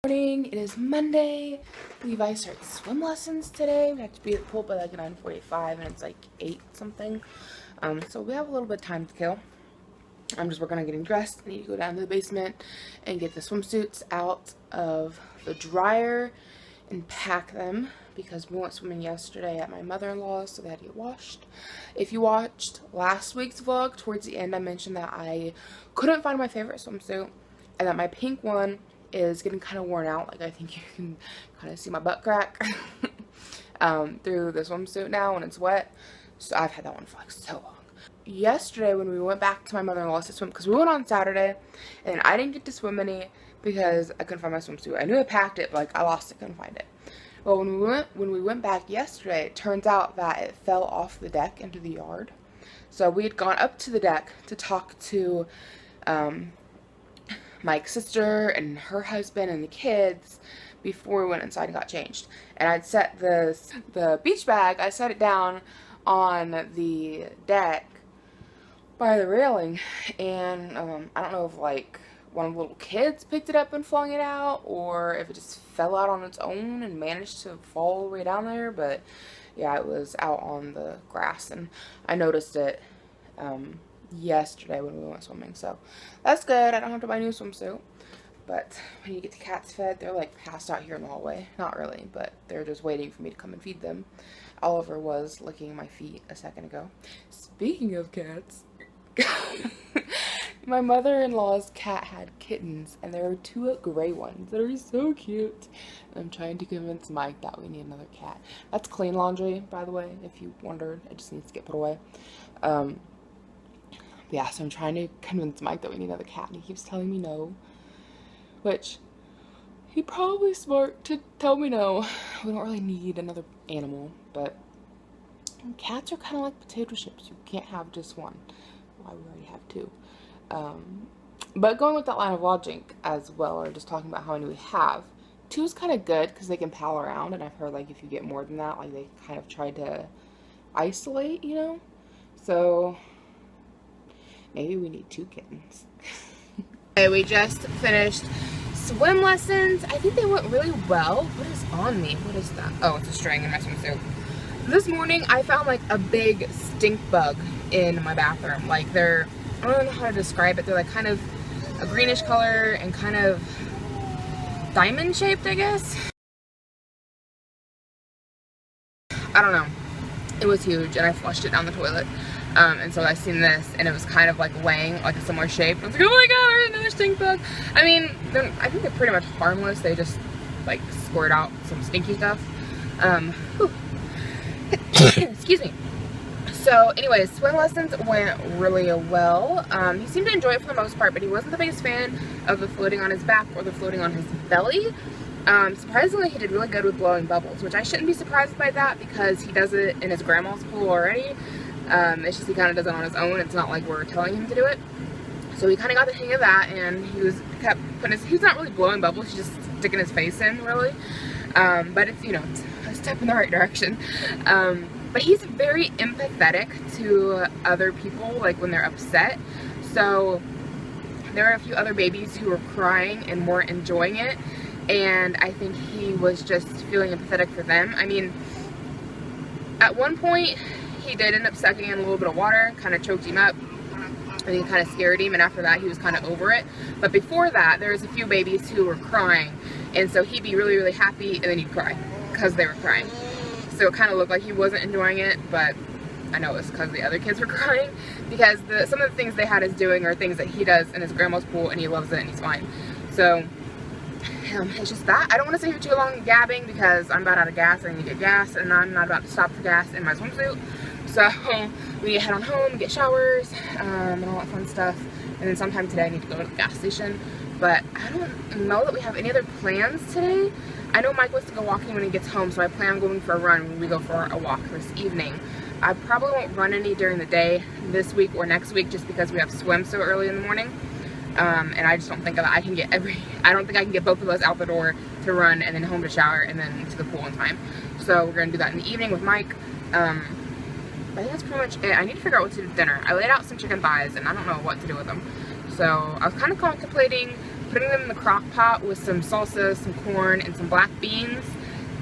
Morning. It is Monday. Levi starts swim lessons today. We have to be at the pool by like 9:45 and it's like 8 something. So we have a little bit of time to kill. I'm just working on getting dressed. I need to go down to the basement and get the swimsuits out of the dryer and pack them because we went swimming yesterday at my mother-in-law's, so they had to get washed. If you watched last week's vlog, towards the end I mentioned that I couldn't find my favorite swimsuit and that my pink one is getting kind of worn out. Like, I think you can kind of see my butt crack through the swimsuit now when it's wet. So I've had that one for like so long. Yesterday when we went back to my mother-in-law's to swim, because we went on Saturday and I didn't get to swim any because I couldn't find my swimsuit. I knew I packed it, but like I lost it, couldn't find it. Well, when we went back yesterday, it turns out that it fell off the deck into the yard. So we had gone up to the deck to talk to Mike's sister and her husband and the kids before we went inside and got changed. And I'd set the beach bag, I set it down on the deck by the railing, and I don't know if like one of the little kids picked it up and flung it out, or if it just fell out on its own and managed to fall all the way down there. But yeah, it was out on the grass and I noticed it yesterday when we went swimming, so that's good. I don't have to buy a new swimsuit. But when you get the cats fed, they're like passed out here in the hallway. Not really, but they're just waiting for me to come and feed them. Oliver was licking my feet a second ago. Speaking of cats, my mother-in-law's cat had kittens, and there were 2 gray ones that are so cute. I'm trying to convince Mike that we need another cat. That's clean laundry, by the way, if you wondered. It just needs to get put away. Yeah, so I'm trying to convince Mike that we need another cat, and he keeps telling me no, which he probably smart to tell me no. We don't really need another animal, but cats are kind of like potato chips. You can't have just one. Why, we already have 2. But going with that line of logic as well, or just talking about how many we have, 2 is kind of good because they can pal around, and I've heard like if you get more than that, like they kind of try to isolate, you know? So maybe we need 2 kittens. Okay, we just finished swim lessons. I think they went really well. What is on me? What is that? Oh, it's a string in my swimsuit. This morning I found like a big stink bug in my bathroom. Like they're, I don't know how to describe it. They're like kind of a greenish color and kind of diamond shaped, I guess. I don't know. It was huge and I flushed it down the toilet. And so I seen this and it was kind of like laying like a similar shape. I was like, oh my god, there's another stink bug. I mean, I think they're pretty much harmless. They just like squirt out some stinky stuff. Excuse me. So anyways, swim lessons went really well. He seemed to enjoy it for the most part, but he wasn't the biggest fan of the floating on his back or the floating on his belly. Surprisingly, he did really good with blowing bubbles, which I shouldn't be surprised by that because he does it in his grandma's pool already. It's just he kind of does it on his own. It's not like we're telling him to do it. So he kind of got the hang of that, and he kept putting he's not really blowing bubbles, he's just sticking his face in, really. But it's, you know, it's a step in the right direction. But he's very empathetic to other people, like when they're upset. So there are a few other babies who were crying and weren't enjoying it, and I think he was just feeling empathetic for them. I mean, at one point he did end up sucking in a little bit of water, kind of choked him up, and then kind of scared him, and after that he was kind of over it. But before that, there was a few babies who were crying, and so he'd be really, really happy, and then he'd cry because they were crying. So it kind of looked like he wasn't enjoying it, but I know it was because the other kids were crying, because some of the things they had us doing are things that he does in his grandma's pool, and he loves it, and he's fine. So it's just that. I don't want to sit here too long gabbing because I'm about out of gas. I need to get gas, and I'm not about to stop for gas in my swimsuit. So we need to head on home, get showers, and all that fun stuff. And then sometime today I need to go to the gas station. But I don't know that we have any other plans today. I know Mike wants to go walking when he gets home, so I plan on going for a run when we go for a walk this evening. I probably won't run any during the day this week or next week just because we have swim so early in the morning. And I just don't think that I can get I don't think I can get both of us out the door to run and then home to shower and then to the pool in time. So we're going to do that in the evening with Mike. I think that's pretty much it. I need to figure out what to do for dinner. I laid out some chicken thighs and I don't know what to do with them. So I was kind of contemplating putting putting them in the crock pot with some salsa, some corn, and some black beans,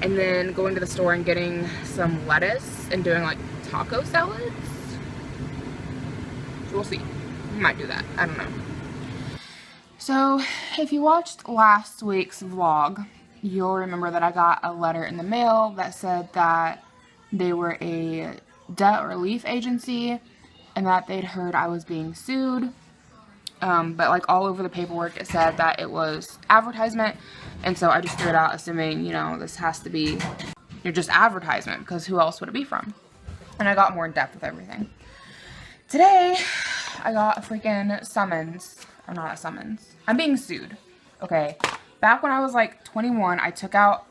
and then going to the store and getting some lettuce and doing like taco salads. We'll see. We might do that. I don't know. So, if you watched last week's vlog, you'll remember that I got a letter in the mail that said that they were a debt relief agency and that they'd heard I was being sued. But like all over the paperwork it said that it was advertisement, and so I just threw it out assuming, you know, this has to be just advertisement, because who else would it be from? And I got more in depth with everything. Today, I got a freaking summons. Or not a summons. I'm being sued. Okay. Back when I was like 21, I took out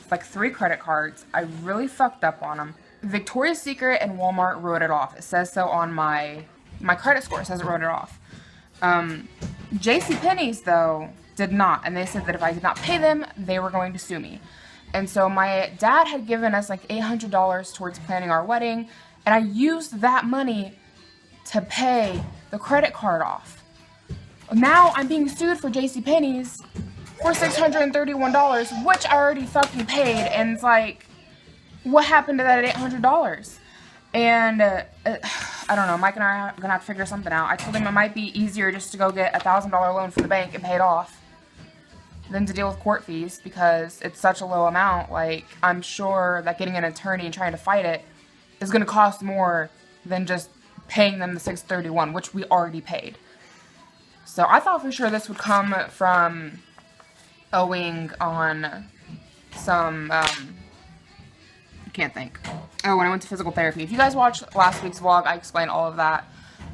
like 3 credit cards. I really fucked up on them. Victoria's Secret and Walmart wrote it off. It says so on my credit score. It says it wrote it off. JCPenney's though did not. And they said that if I did not pay them, they were going to sue me. And so my dad had given us like $800 towards planning our wedding. And I used that money to pay the credit card off. Now I'm being sued for JCPenney's for $631, which I already fucking paid, and it's like, what happened to that $800? And I don't know, Mike and I are gonna have to figure something out. I told him it might be easier just to go get a $1,000 loan from the bank and pay it off than to deal with court fees, because it's such a low amount. Like, I'm sure that getting an attorney and trying to fight it is gonna cost more than just paying them the $631, which we already paid. So I thought for sure this would come from owing on some, I can't think. Oh, when I went to physical therapy. If you guys watched last week's vlog, I explained all of that.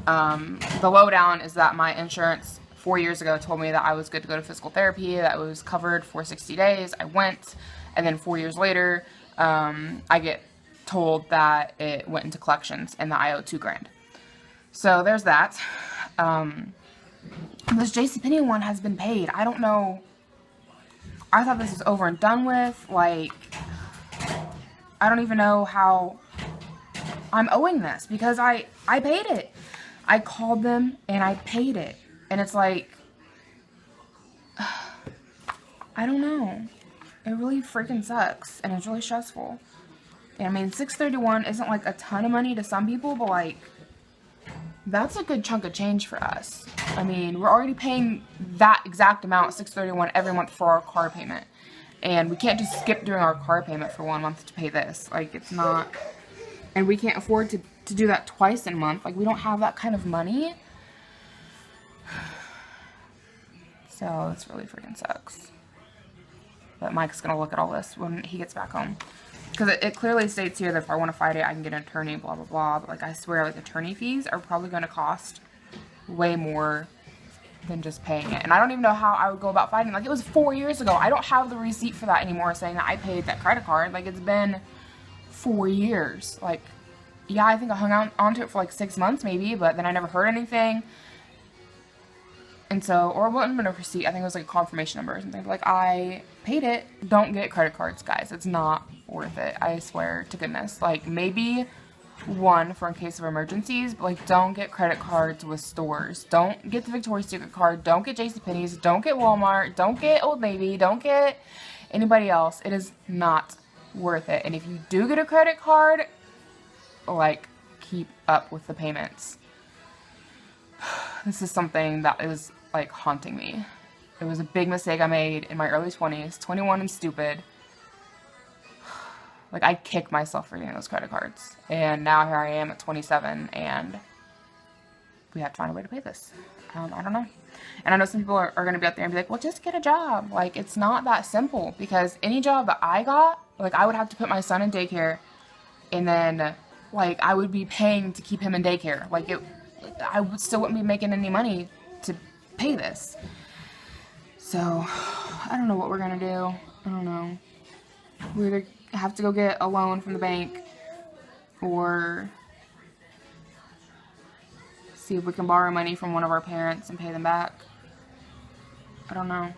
The lowdown is that my insurance 4 years ago told me that I was good to go to physical therapy, that it was covered for 60 days. I went, and then 4 years later, I get told that it went into collections and that I owe $2,000. So there's that. This JCPenney one has been paid. I don't know. I thought this was over and done with. Like, I don't even know how I'm owing this, because I paid it. I called them and I paid it. And it's like, I don't know. It really freaking sucks, and it's really stressful. And I mean, $631 isn't like a ton of money to some people, but like, that's a good chunk of change for us. I mean, we're already paying that exact amount, $631, every month for our car payment. And we can't just skip doing our car payment for 1 month to pay this. Like, it's not... And we can't afford to do that twice in a month. Like, we don't have that kind of money. So, this really freaking sucks. But Mike's gonna look at all this when he gets back home. Because it clearly states here that if I want to fight it, I can get an attorney, blah, blah, blah. But, like, I swear, like, attorney fees are probably going to cost way more than just paying it. And I don't even know how I would go about fighting. Like, it was 4 years ago. I don't have the receipt for that anymore, saying that I paid that credit card. Like, it's been 4 years. Like, yeah, I think I hung on to it for, like, 6 months, maybe. But then I never heard anything. And so, or it wasn't even a receipt. I think it was, like, a confirmation number or something. But, like, I paid it. Don't get credit cards, guys. It's not worth it. I swear to goodness. Like, maybe one for in case of emergencies, but like, don't get credit cards with stores. Don't get the Victoria's Secret card. Don't get JCPenney's. Don't get Walmart. Don't get Old Navy. Don't get anybody else. It is not worth it. And if you do get a credit card, like, keep up with the payments. This is something that is like haunting me. It was a big mistake I made in my early 20s, 21 and stupid. Like, I kick myself for getting those credit cards. And now here I am at 27, and we have to find a way to pay this. I don't know. And I know some people are going to be out there and be like, well, just get a job. Like, it's not that simple. Because any job that I got, like, I would have to put my son in daycare. And then, like, I would be paying to keep him in daycare. Like, I would still wouldn't be making any money to pay this. So, I don't know what we're going to do. I don't know. We either have to go get a loan from the bank, or see if we can borrow money from one of our parents and pay them back. I don't know.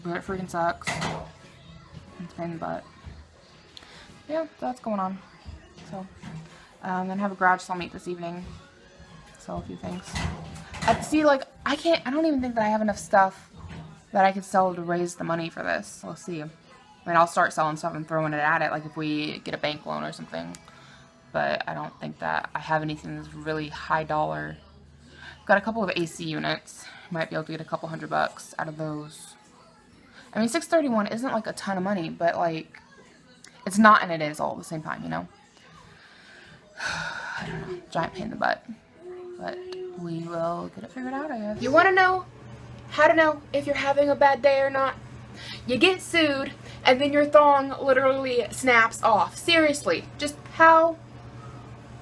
But it freaking sucks. It's a pain in the butt. Yeah, that's going on. So, then have a garage sale meet this evening. Sell a few things. See, like, I don't even think that I have enough stuff that I could sell to raise the money for this. We'll see. I mean, I'll start selling stuff and throwing it at it, like if we get a bank loan or something. But I don't think that I have anything that's really high dollar. Got a couple of AC units. Might be able to get a couple $100 out of those. I mean, 631 isn't like a ton of money, but like, it's not and it is all at the same time, you know? I don't know. Giant pain in the butt. But we will get it figured out, I guess. You want to know how to know if you're having a bad day or not? You get sued, and then your thong literally snaps off. Seriously. Just how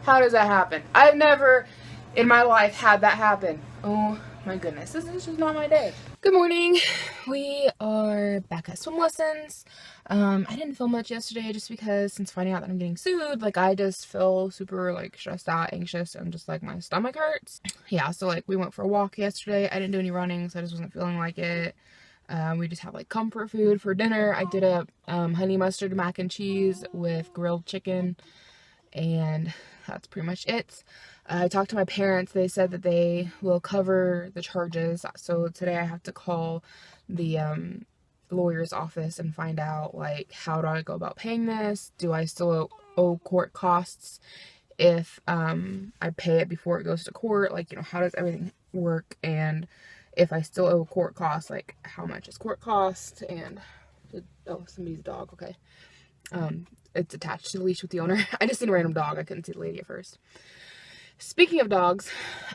does that happen? I've never in my life had that happen. Oh my goodness. This is just not my day. Good morning. We are back at swim lessons. I didn't film much yesterday just because since finding out that I'm getting sued, like I just feel super like stressed out, anxious, and just like my stomach hurts. Yeah, so like we went for a walk yesterday. I didn't do any running, so I just wasn't feeling like it. We just have like comfort food for dinner. I did a honey mustard mac and cheese with grilled chicken, and that's pretty much it. I talked to my parents. They said that they will cover the charges. So today I have to call the lawyer's office and find out like how do I go about paying this? Do I still owe court costs if I pay it before it goes to court? Like, you know, how does everything work? And if I still owe court costs, like how much is court cost? And oh, somebody's dog. Okay. It's attached to the leash with the owner. I just seen a random dog. I couldn't see the lady at first. Speaking of dogs,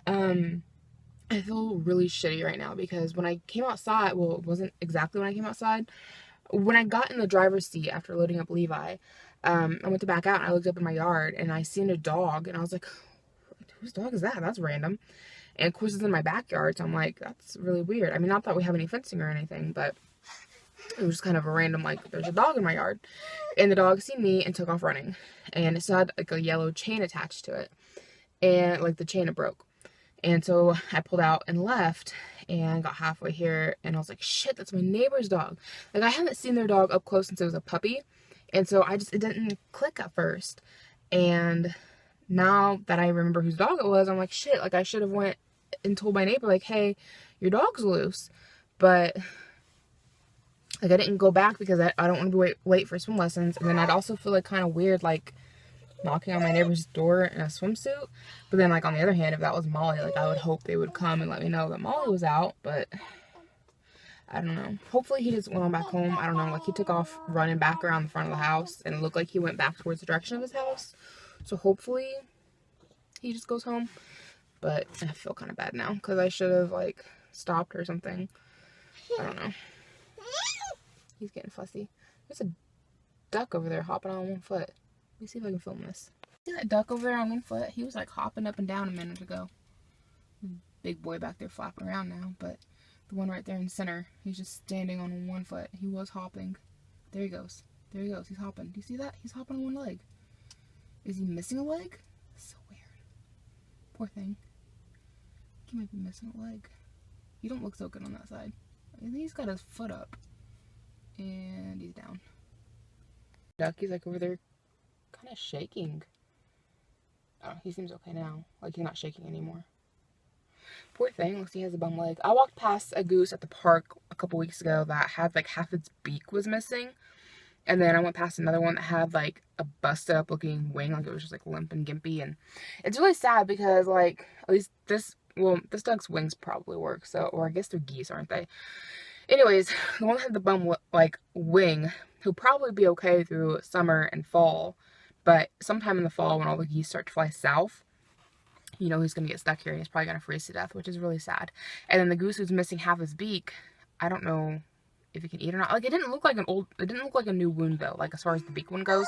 I feel really shitty right now because when I came outside, well, it wasn't exactly when I came outside. When I got in the driver's seat after loading up Levi, I went to back out and I looked up in my yard and I seen a dog and I was like, whose dog is that? That's random. And of course it's in my backyard, so I'm like, that's really weird. I mean, not that we have any fencing or anything, but it was just kind of a random, like, there's a dog in my yard. And the dog seen me and took off running. And it still had, like, a yellow chain attached to it. And, like, the chain had broke. And so I pulled out and left and got halfway here. And I was like, shit, that's my neighbor's dog. Like, I haven't seen their dog up close since it was a puppy. And so it didn't click at first. And now that I remember whose dog it was, I'm like, shit, like, I should have went and told my neighbor, like, hey, your dog's loose. But like, I didn't go back because I don't want to be late for swim lessons. And then I'd also feel like kind of weird, like, knocking on my neighbor's door in a swimsuit. But then, like, on the other hand, if that was Molly, like, I would hope they would come and let me know that Molly was out. But I don't know. Hopefully he just went on back home. I don't know. Like, he took off running back around the front of the house. And it looked like he went back towards the direction of his house. So hopefully he just goes home. But I feel kind of bad now because I should have, like, stopped or something. I don't know. He's getting fussy. There's a duck over there hopping on one foot. Let me see if I can film this. See that duck over there on one foot? He was like hopping up and down a minute ago. Big boy back there flapping around now, but the one right there in the center, he's just standing on one foot. He was hopping. There he goes. There he goes. He's hopping. Do you see that? He's hopping on one leg. Is he missing a leg? That's so weird. Poor thing. He might be missing a leg. You don't look so good on that side. I think he's got his foot up. And he's down. Ducky's like over there kind of shaking. Oh, he seems okay now. Like he's not shaking anymore. Poor thing. Looks like he has a bum leg. I walked past a goose at the park a couple weeks ago that had like half its beak was missing. And then I went past another one that had like a busted up looking wing. Like it was just like limp and gimpy. And it's really sad because like at least this duck's wings probably work. So, or I guess they're geese, aren't they? Anyways, the one that had the bum, like, wing, he'll probably be okay through summer and fall, but sometime in the fall when all the geese start to fly south, you know he's going to get stuck here and he's probably going to freeze to death, which is really sad. And then the goose who's missing half his beak, I don't know if he can eat or not. Like, it didn't look like a new wound, though, like, as far as the beak one goes.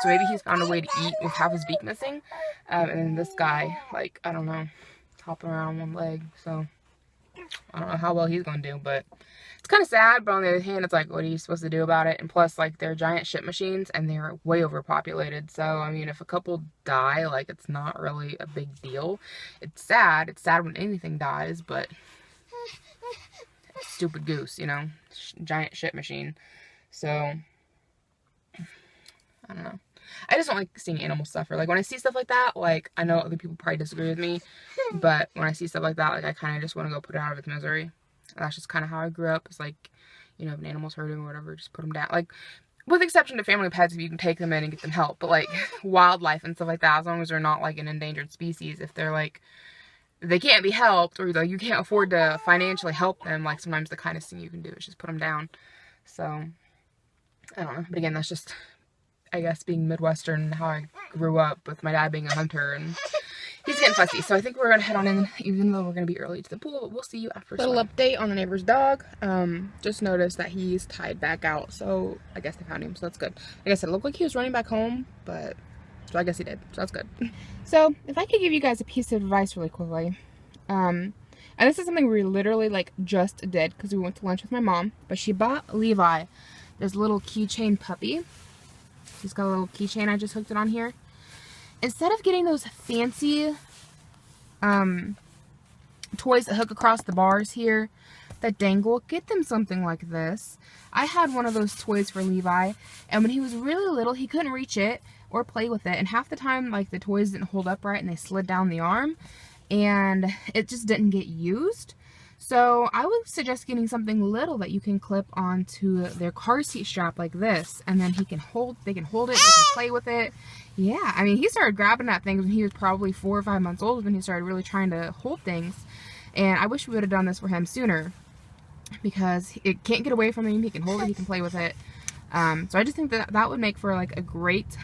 So maybe he's found a way to eat with half his beak missing. And then this guy, like, I don't know, hopping around on one leg, so I don't know how well he's going to do, but it's kind of sad, but on the other hand, it's like, what are you supposed to do about it? And plus, like, they're giant shit machines, and they're way overpopulated, so, I mean, if a couple die, like, it's not really a big deal. It's sad when anything dies, but stupid goose, you know, giant shit machine, so, I don't know. I just don't like seeing animals suffer. Like, when I see stuff like that, like, I know other people probably disagree with me, but when I see stuff like that, like, I kind of just want to go put it out of its misery. That's just kind of how I grew up. It's like, you know, if an animal's hurting or whatever, just put them down. Like, with exception to family pets, if you can take them in and get them help. But like wildlife and stuff like that, as long as they're not like an endangered species, if they're like, they can't be helped, or like you can't afford to financially help them, like sometimes the kindest thing you can do is just put them down. So, I don't know. But again, that's just, I guess, being Midwestern, how I grew up with my dad being a hunter, and he's getting fussy. So I think we're going to head on in, even though we're going to be early to the pool. But we'll see you after. Little update on the neighbor's dog. Just noticed that he's tied back out. So I guess they found him. So that's good. Like I said, it looked like he was running back home, but so I guess he did. So that's good. So if I could give you guys a piece of advice really quickly. And this is something we literally like just did because we went to lunch with my mom. But she bought Levi this little keychain puppy. He's got a little keychain. I just hooked it on here. Instead of getting those fancy toys that hook across the bars here that dangle, get them something like this. I had one of those toys for Levi, and when he was really little, he couldn't reach it or play with it, and half the time, like, the toys didn't hold up right and they slid down the arm, and it just didn't get used. So I would suggest getting something little that you can clip onto their car seat strap like this, and then they can hold it, they can play with it. Yeah, I mean, he started grabbing at things when he was probably 4 or 5 months old, when he started really trying to hold things. And I wish we would have done this for him sooner, because it can't get away from him. He can hold it, he can play with it. So I just think that that would make for like a great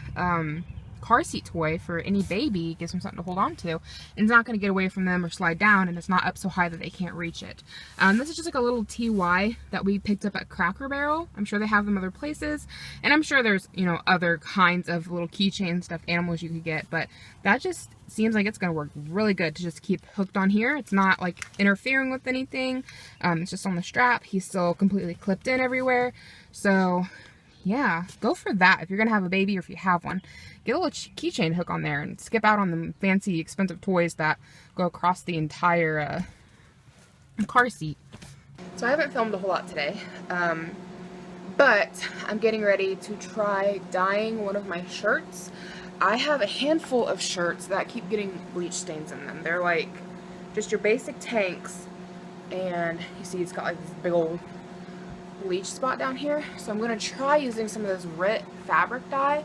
car seat toy for any baby. Gives them something to hold on to, and it's not going to get away from them or slide down, and it's not up so high that they can't reach it. This is just like a little TY that we picked up at Cracker Barrel. I'm sure they have them other places, and I'm sure there's, you know, other kinds of little keychain stuffed animals you could get, but that just seems like it's going to work really good to just keep hooked on here. It's not like interfering with anything. It's just on the strap. He's still completely clipped in everywhere. So yeah, go for that if you're going to have a baby, or if you have one. Get a little keychain hook on there and skip out on the fancy, expensive toys that go across the entire car seat. So I haven't filmed a whole lot today, but I'm getting ready to try dyeing one of my shirts. I have a handful of shirts that keep getting bleach stains in them. They're like just your basic tanks, and you see it's got like this big old bleach spot down here. So I'm going to try using some of this RIT fabric dye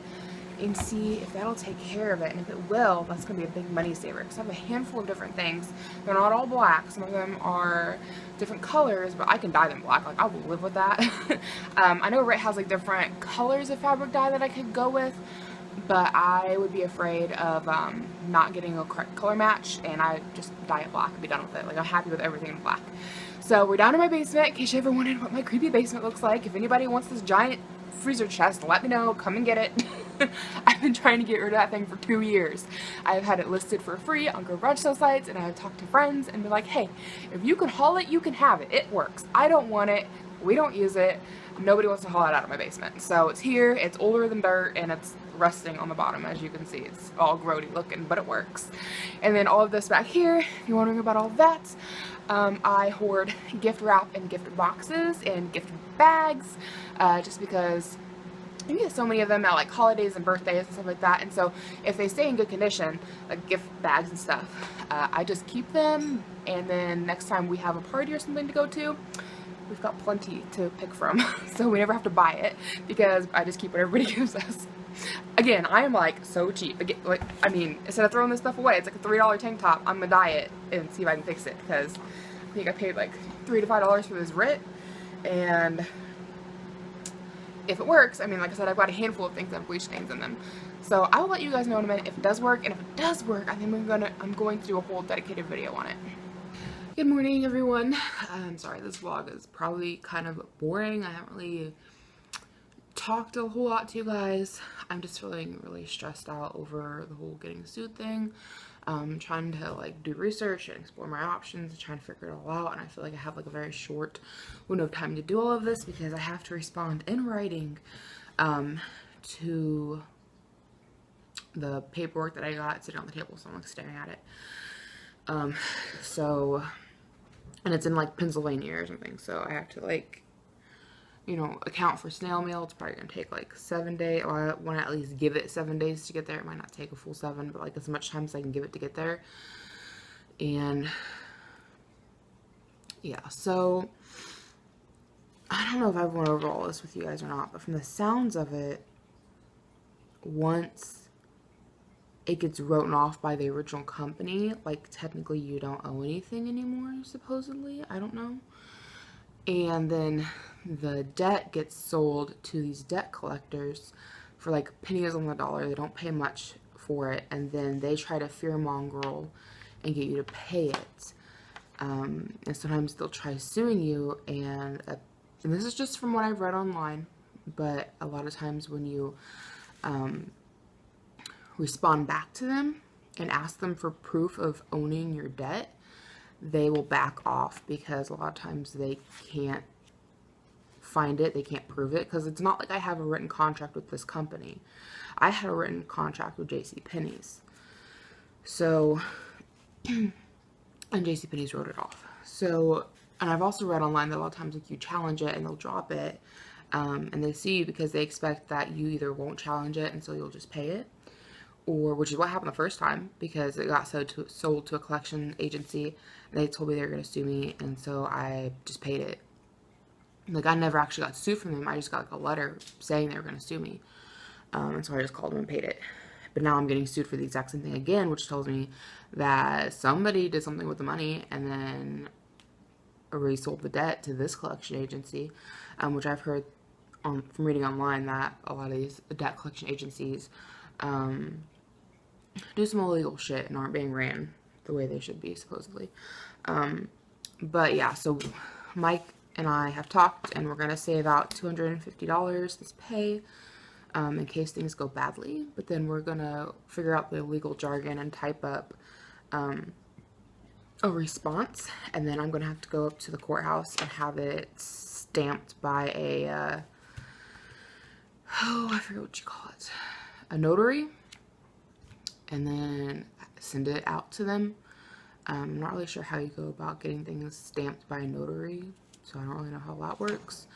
and see if that'll take care of it. And if it will, that's going to be a big money saver, because I have a handful of different things. They're not all black. Some of them are different colors, but I can dye them black. Like, I will live with that. I know RIT has like different colors of fabric dye that I could go with, but I would be afraid of not getting a correct color match, and I just dye it black and be done with it. Like, I'm happy with everything in black. So we're down in my basement, in case you ever wondered what my creepy basement looks like. If anybody wants this giant freezer chest, let me know. Come and get it. I've been trying to get rid of that thing for 2 years. I've had it listed for free on garage sale sites, and I've talked to friends and be like, hey, if you can haul it, you can have it. It works. I don't want it. We don't use it. Nobody wants to haul it out of my basement. So it's here. It's older than dirt, and it's rusting on the bottom. As you can see, it's all grody looking, but it works. And then all of this back here, if you're wondering about all that, I hoard gift wrap and gift boxes and gift bags, just because you get so many of them at like holidays and birthdays and stuff like that. And so if they stay in good condition, like gift bags and stuff, I just keep them, and then next time we have a party or something to go to, we've got plenty to pick from. So we never have to buy it, because I just keep what everybody gives us. Again, I am like so cheap. Again, like, I mean, instead of throwing this stuff away, it's like a $3 tank top, I'm gonna dye it and see if I can fix it, because I think I paid like $3 to $5 for this RIT, and if it works, I mean, like I said, I've got a handful of things that have bleach stains in them. So I will let you guys know in a minute if it does work, and if it does work, I think I'm going to do a whole dedicated video on it. Good morning, everyone. I'm sorry, this vlog is probably kind of boring. I haven't really talked a whole lot to you guys. I'm just feeling really stressed out over the whole getting sued thing. Trying to like do research and explore my options and trying to figure it all out, and I feel like I have like a very short window of time to do all of this, because I have to respond in writing to the paperwork that I got sitting on the table, so I'm like staring at it. And it's in like Pennsylvania or something, so I have to like, you know, account for snail mail. It's probably gonna take like 7 days, or I want to at least give it 7 days to get there. It might not take a full 7, but like as much time as I can give it to get there. And Yeah, so I don't know if I've went over all this with you guys or not, but from the sounds of it, once it gets written off by the original company, like technically you don't owe anything anymore, supposedly. I don't know. And then the debt gets sold to these debt collectors for like pennies on the dollar. They don't pay much for it, and then they try to fear mongrel and get you to pay it. And sometimes they'll try suing you, and this is just from what I've read online, but a lot of times when you respond back to them and ask them for proof of owning your debt, they will back off because a lot of times they can't find it, they can't prove it, because it's not like I have a written contract with this company. I had a written contract with JCPenney's. So, and JCPenney's wrote it off. So, and I've also read online that a lot of times like you challenge it and they'll drop it, and they sue you because they expect that you either won't challenge it and so you'll just pay it, or, which is what happened the first time, because it got sold to a collection agency, and they told me they were going to sue me, and so I just paid it. Like, I never actually got sued from them. I just got like a letter saying they were going to sue me, and so I just called them and paid it. But now I'm getting sued for the exact same thing again, which tells me that somebody did something with the money and then resold the debt to this collection agency, which I've heard from reading online that a lot of these debt collection agencies do some illegal shit and aren't being ran the way they should be, supposedly. But yeah, so Mike and I have talked, and we're going to save out $250 this pay in case things go badly. But then we're going to figure out the legal jargon and type up a response, and then I'm going to have to go up to the courthouse and have it stamped by a, I forget what you call it, a notary, and then send it out to them. I'm not really sure how you go about getting things stamped by a notary, so I don't really know how that works.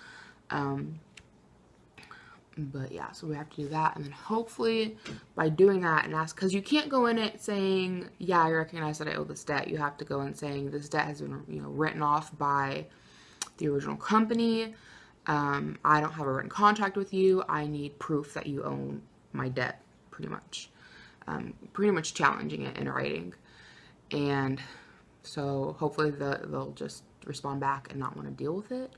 But yeah, so we have to do that, and then hopefully by doing that and ask, because you can't go in it saying, yeah, I recognize that I owe this debt. You have to go in saying this debt has been, written off by the original company. I don't have a written contract with you. I need proof that you own my debt, pretty much. Pretty much challenging it in writing. And so hopefully they'll just respond back and not want to deal with it.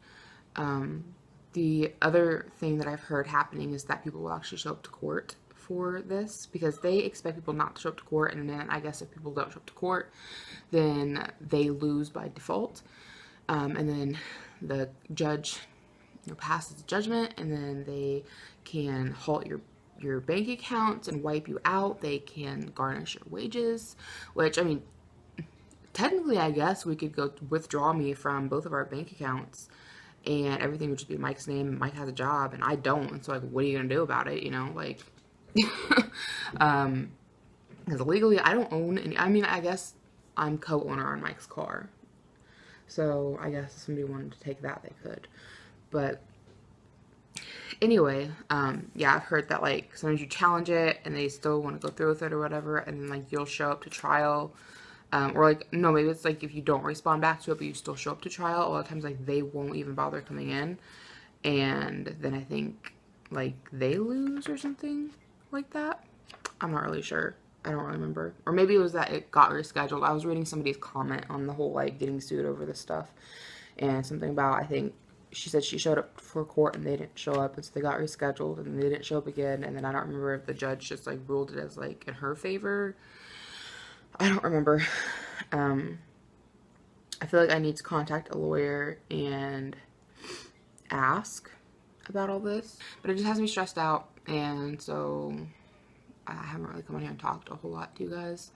The other thing that I've heard happening is that people will actually show up to court for this, because they expect people not to show up to court, and then I guess if people don't show up to court, then they lose by default. And then the judge passes the judgment, and then they can halt your bank accounts and wipe you out. They can garnish your wages, which, I mean, technically, I guess we could go withdraw me from both of our bank accounts, and everything would just be Mike's name. Mike has a job, and I don't. And so, like, what are you going to do about it? Like, because legally, I don't own any. I mean, I guess I'm co-owner on Mike's car. So, I guess if somebody wanted to take that, they could. But anyway, yeah, I've heard that, like, sometimes you challenge it, and they still want to go through with it or whatever, and then, like, you'll show up to trial. Or like, no, maybe it's like if you don't respond back to it, but you still show up to trial, a lot of times, like, they won't even bother coming in. And then I think, like, they lose or something like that. I'm not really sure. I don't really remember. Or maybe it was that it got rescheduled. I was reading somebody's comment on the whole, like, getting sued over this stuff. And something about, I think, she said she showed up for court and they didn't show up. And so they got rescheduled and they didn't show up again. And then I don't remember if the judge just, like, ruled it as, like, in her favor. I don't remember. I feel like I need to contact a lawyer and ask about all this, but it just has me stressed out, and so I haven't really come on here and talked a whole lot to you guys.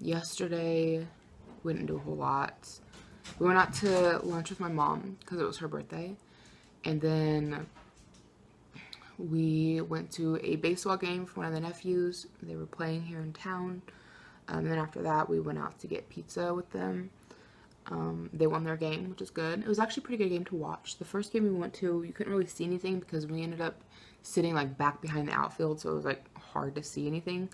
Yesterday, we didn't do a whole lot. We went out to lunch with my mom because it was her birthday, and then we went to a baseball game for one of the nephews. They were playing here in town. And then after that, we went out to get pizza with them. They won their game, which is good. It was actually a pretty good game to watch. The first game we went to, you couldn't really see anything because we ended up sitting, like, back behind the outfield, so it was, like, hard to see anything.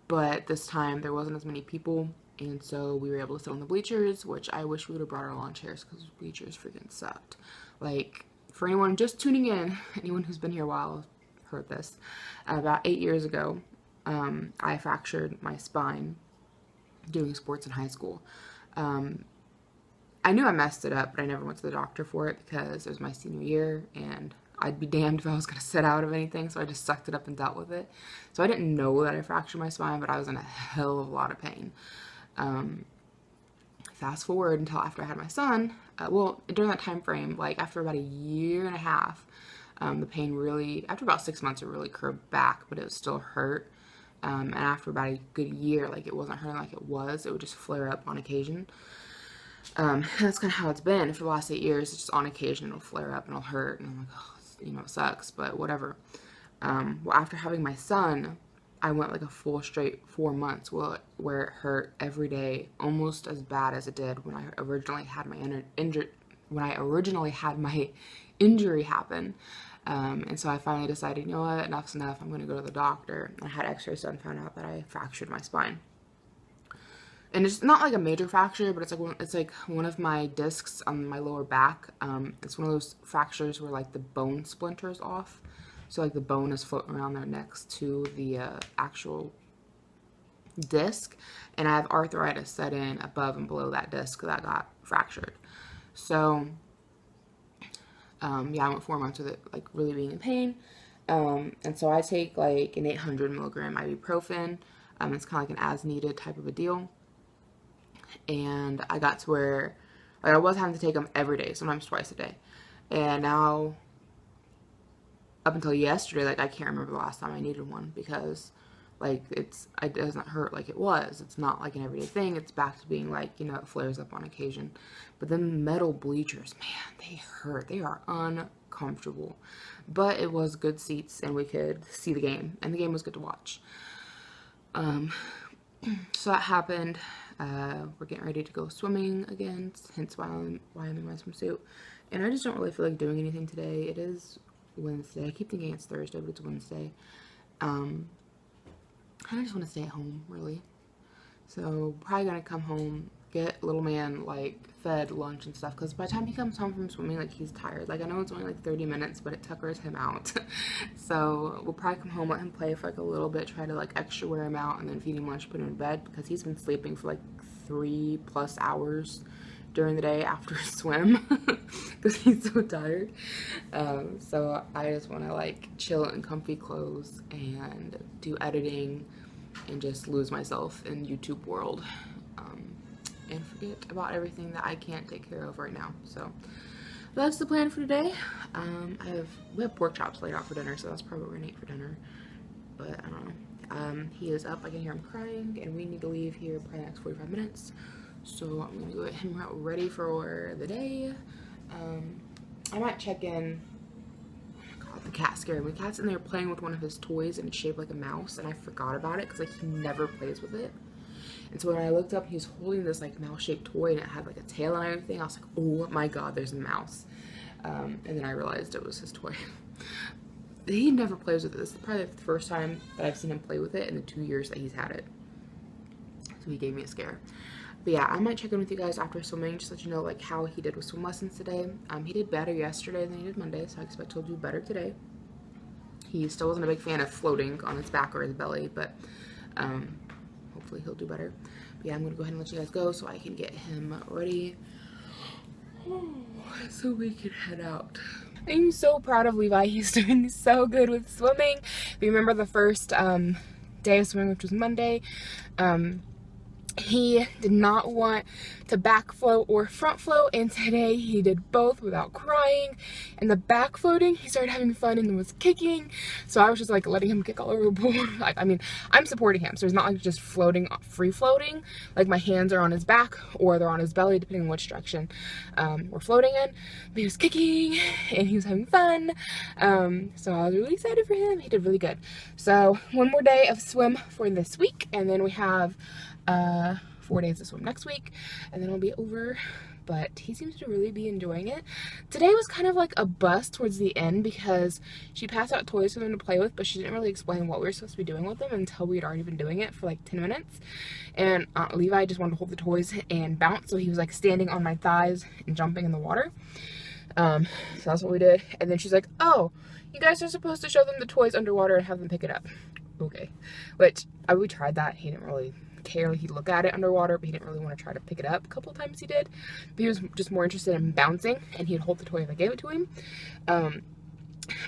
But this time, there wasn't as many people, And so we were able to sit on the bleachers, which I wish we would have brought our lawn chairs because bleachers freaking sucked. Like, for anyone just tuning in, anyone who's been here a while heard this. About 8 years ago, I fractured my spine doing sports in high school. I knew I messed it up, but I never went to the doctor for it because it was my senior year and I'd be damned if I was going to sit out of anything, so I just sucked it up and dealt with it. So I didn't know that I fractured my spine, but I was in a hell of a lot of pain. Fast forward until after I had my son, well, during that time frame, like after about a year and a half, the pain really, after about 6 months, it really curved back, but it was still hurt. And after about a good year, like it wasn't hurting like it would just flare up on occasion. That's kind of how it's been for the last 8 years. It's just on occasion it'll flare up and it'll hurt, and I'm like, oh, it sucks, but whatever. Well, after having my son, I went like a full straight 4 months where it hurt every day, almost as bad as it did when I originally had my injury happen. And so I finally decided, you know what, enough's enough. I'm going to go to the doctor. I had x-rays done and found out that I fractured my spine. And it's not like a major fracture, but it's like one of my discs on my lower back. It's one of those fractures where like the bone splinters off. So like the bone is floating around there next to the actual disc. And I have arthritis set in above and below that disc that got fractured. So yeah, I went 4 months with it like really being in pain. And so I take like an 800 milligram ibuprofen. It's kind of like an as needed type of a deal. And I got to where like, I was having to take them every day, sometimes twice a day. And now, up until yesterday, like I can't remember the last time I needed one because like it doesn't hurt like it was. It's not like an everyday thing. It's back to being like, it flares up on occasion. But the metal bleachers, man, they hurt. They are uncomfortable. But it was good seats and we could see the game, and the game was good to watch. So that happened. We're getting ready to go swimming again, hence why I'm in my swimsuit. And I just don't really feel like doing anything today. It is Wednesday. I keep thinking it's Thursday, but it's Wednesday. I just want to stay at home, really. So probably gonna come home, get little man like fed lunch and stuff, because by the time he comes home from swimming, like he's tired. Like I know it's only like 30 minutes, but it tuckers him out. So we'll probably come home, let him play for like a little bit, try to like extra wear him out, and then feed him lunch, put him in bed, because he's been sleeping for like 3+ hours during the day after a swim because he's so tired. So I just want to like chill in comfy clothes and do editing and just lose myself in YouTube world, and forget about everything that I can't take care of right now. So that's the plan for today. We have pork chops laid out for dinner, so that's probably what we're gonna eat for dinner, but I don't know. He is up, I can hear him crying, and we need to leave here probably the next 45 minutes. So I'm gonna go get him ready for the day. I might check in. Oh my god, the cat scared me. The cat's in there playing with one of his toys and it's shaped like a mouse, and I forgot about it because like he never plays with it. And so when I looked up, he was holding this like mouse-shaped toy and it had like a tail and everything. I was like, oh my god, there's a mouse. And then I realized it was his toy. He never plays with it. This is probably the first time that I've seen him play with it in the 2 years that he's had it. So he gave me a scare. But yeah, I might check in with you guys after swimming, just let you know like how he did with swim lessons today. He did better yesterday than he did Monday, so I expect he'll do better today. He still wasn't a big fan of floating on his back or his belly, but hopefully he'll do better. But yeah, I'm gonna go ahead and let you guys go so I can get him ready so we can head out. I'm so proud of Levi. He's doing so good with swimming. If you remember the first day of swimming, which was Monday, he did not want to back float or front float, and today he did both without crying. And the back floating, he started having fun and was kicking, so I was just like letting him kick all over the pool. Like, I mean, I'm supporting him, so it's not like just floating, free floating, like my hands are on his back or they're on his belly depending on which direction we're floating in. But he was kicking and he was having fun, so I was really excited for him. He did really good. So 1 more day of swim for this week, and then we have 4 days to swim next week, and then I'll be over but he seems to really be enjoying it. Today was kind of like a bust towards the end because she passed out toys for them to play with, but she didn't really explain what we were supposed to be doing with them until we had already been doing it for like 10 minutes. And Levi just wanted to hold the toys and bounce, so he was like standing on my thighs and jumping in the water. So that's what we did. And then she's like, oh, you guys are supposed to show them the toys underwater and have them pick it up. Okay. Which, we tried that. He didn't really care. He'd look at it underwater, but he didn't really want to try to pick it up. A couple of times he did. But he was just more interested in bouncing, and he'd hold the toy if I gave it to him.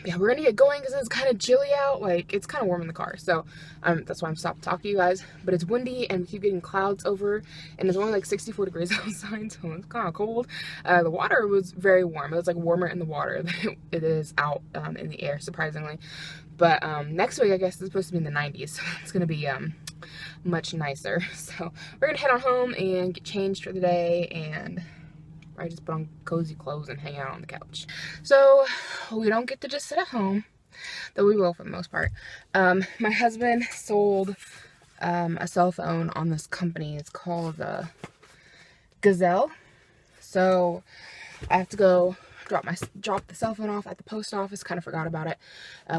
Yeah, we're gonna get going because it's kind of chilly out. Like, it's kind of warm in the car, so that's why I'm stopped talking to you guys. But it's windy and we keep getting clouds over, and it's only like 64 degrees outside, so it's kind of cold. The water was very warm. It was like warmer in the water than it is out in the air, surprisingly. But next week I guess it's supposed to be in the 90s, so it's gonna be much nicer. So we're gonna head on home and get changed for the day, and I just put on cozy clothes and hang out on the couch. So we don't get to just sit at home, though we will for the most part. My husband sold a cell phone on this company. It's called Gazelle. So I have to go drop the cell phone off at the post office. Kind of forgot about it.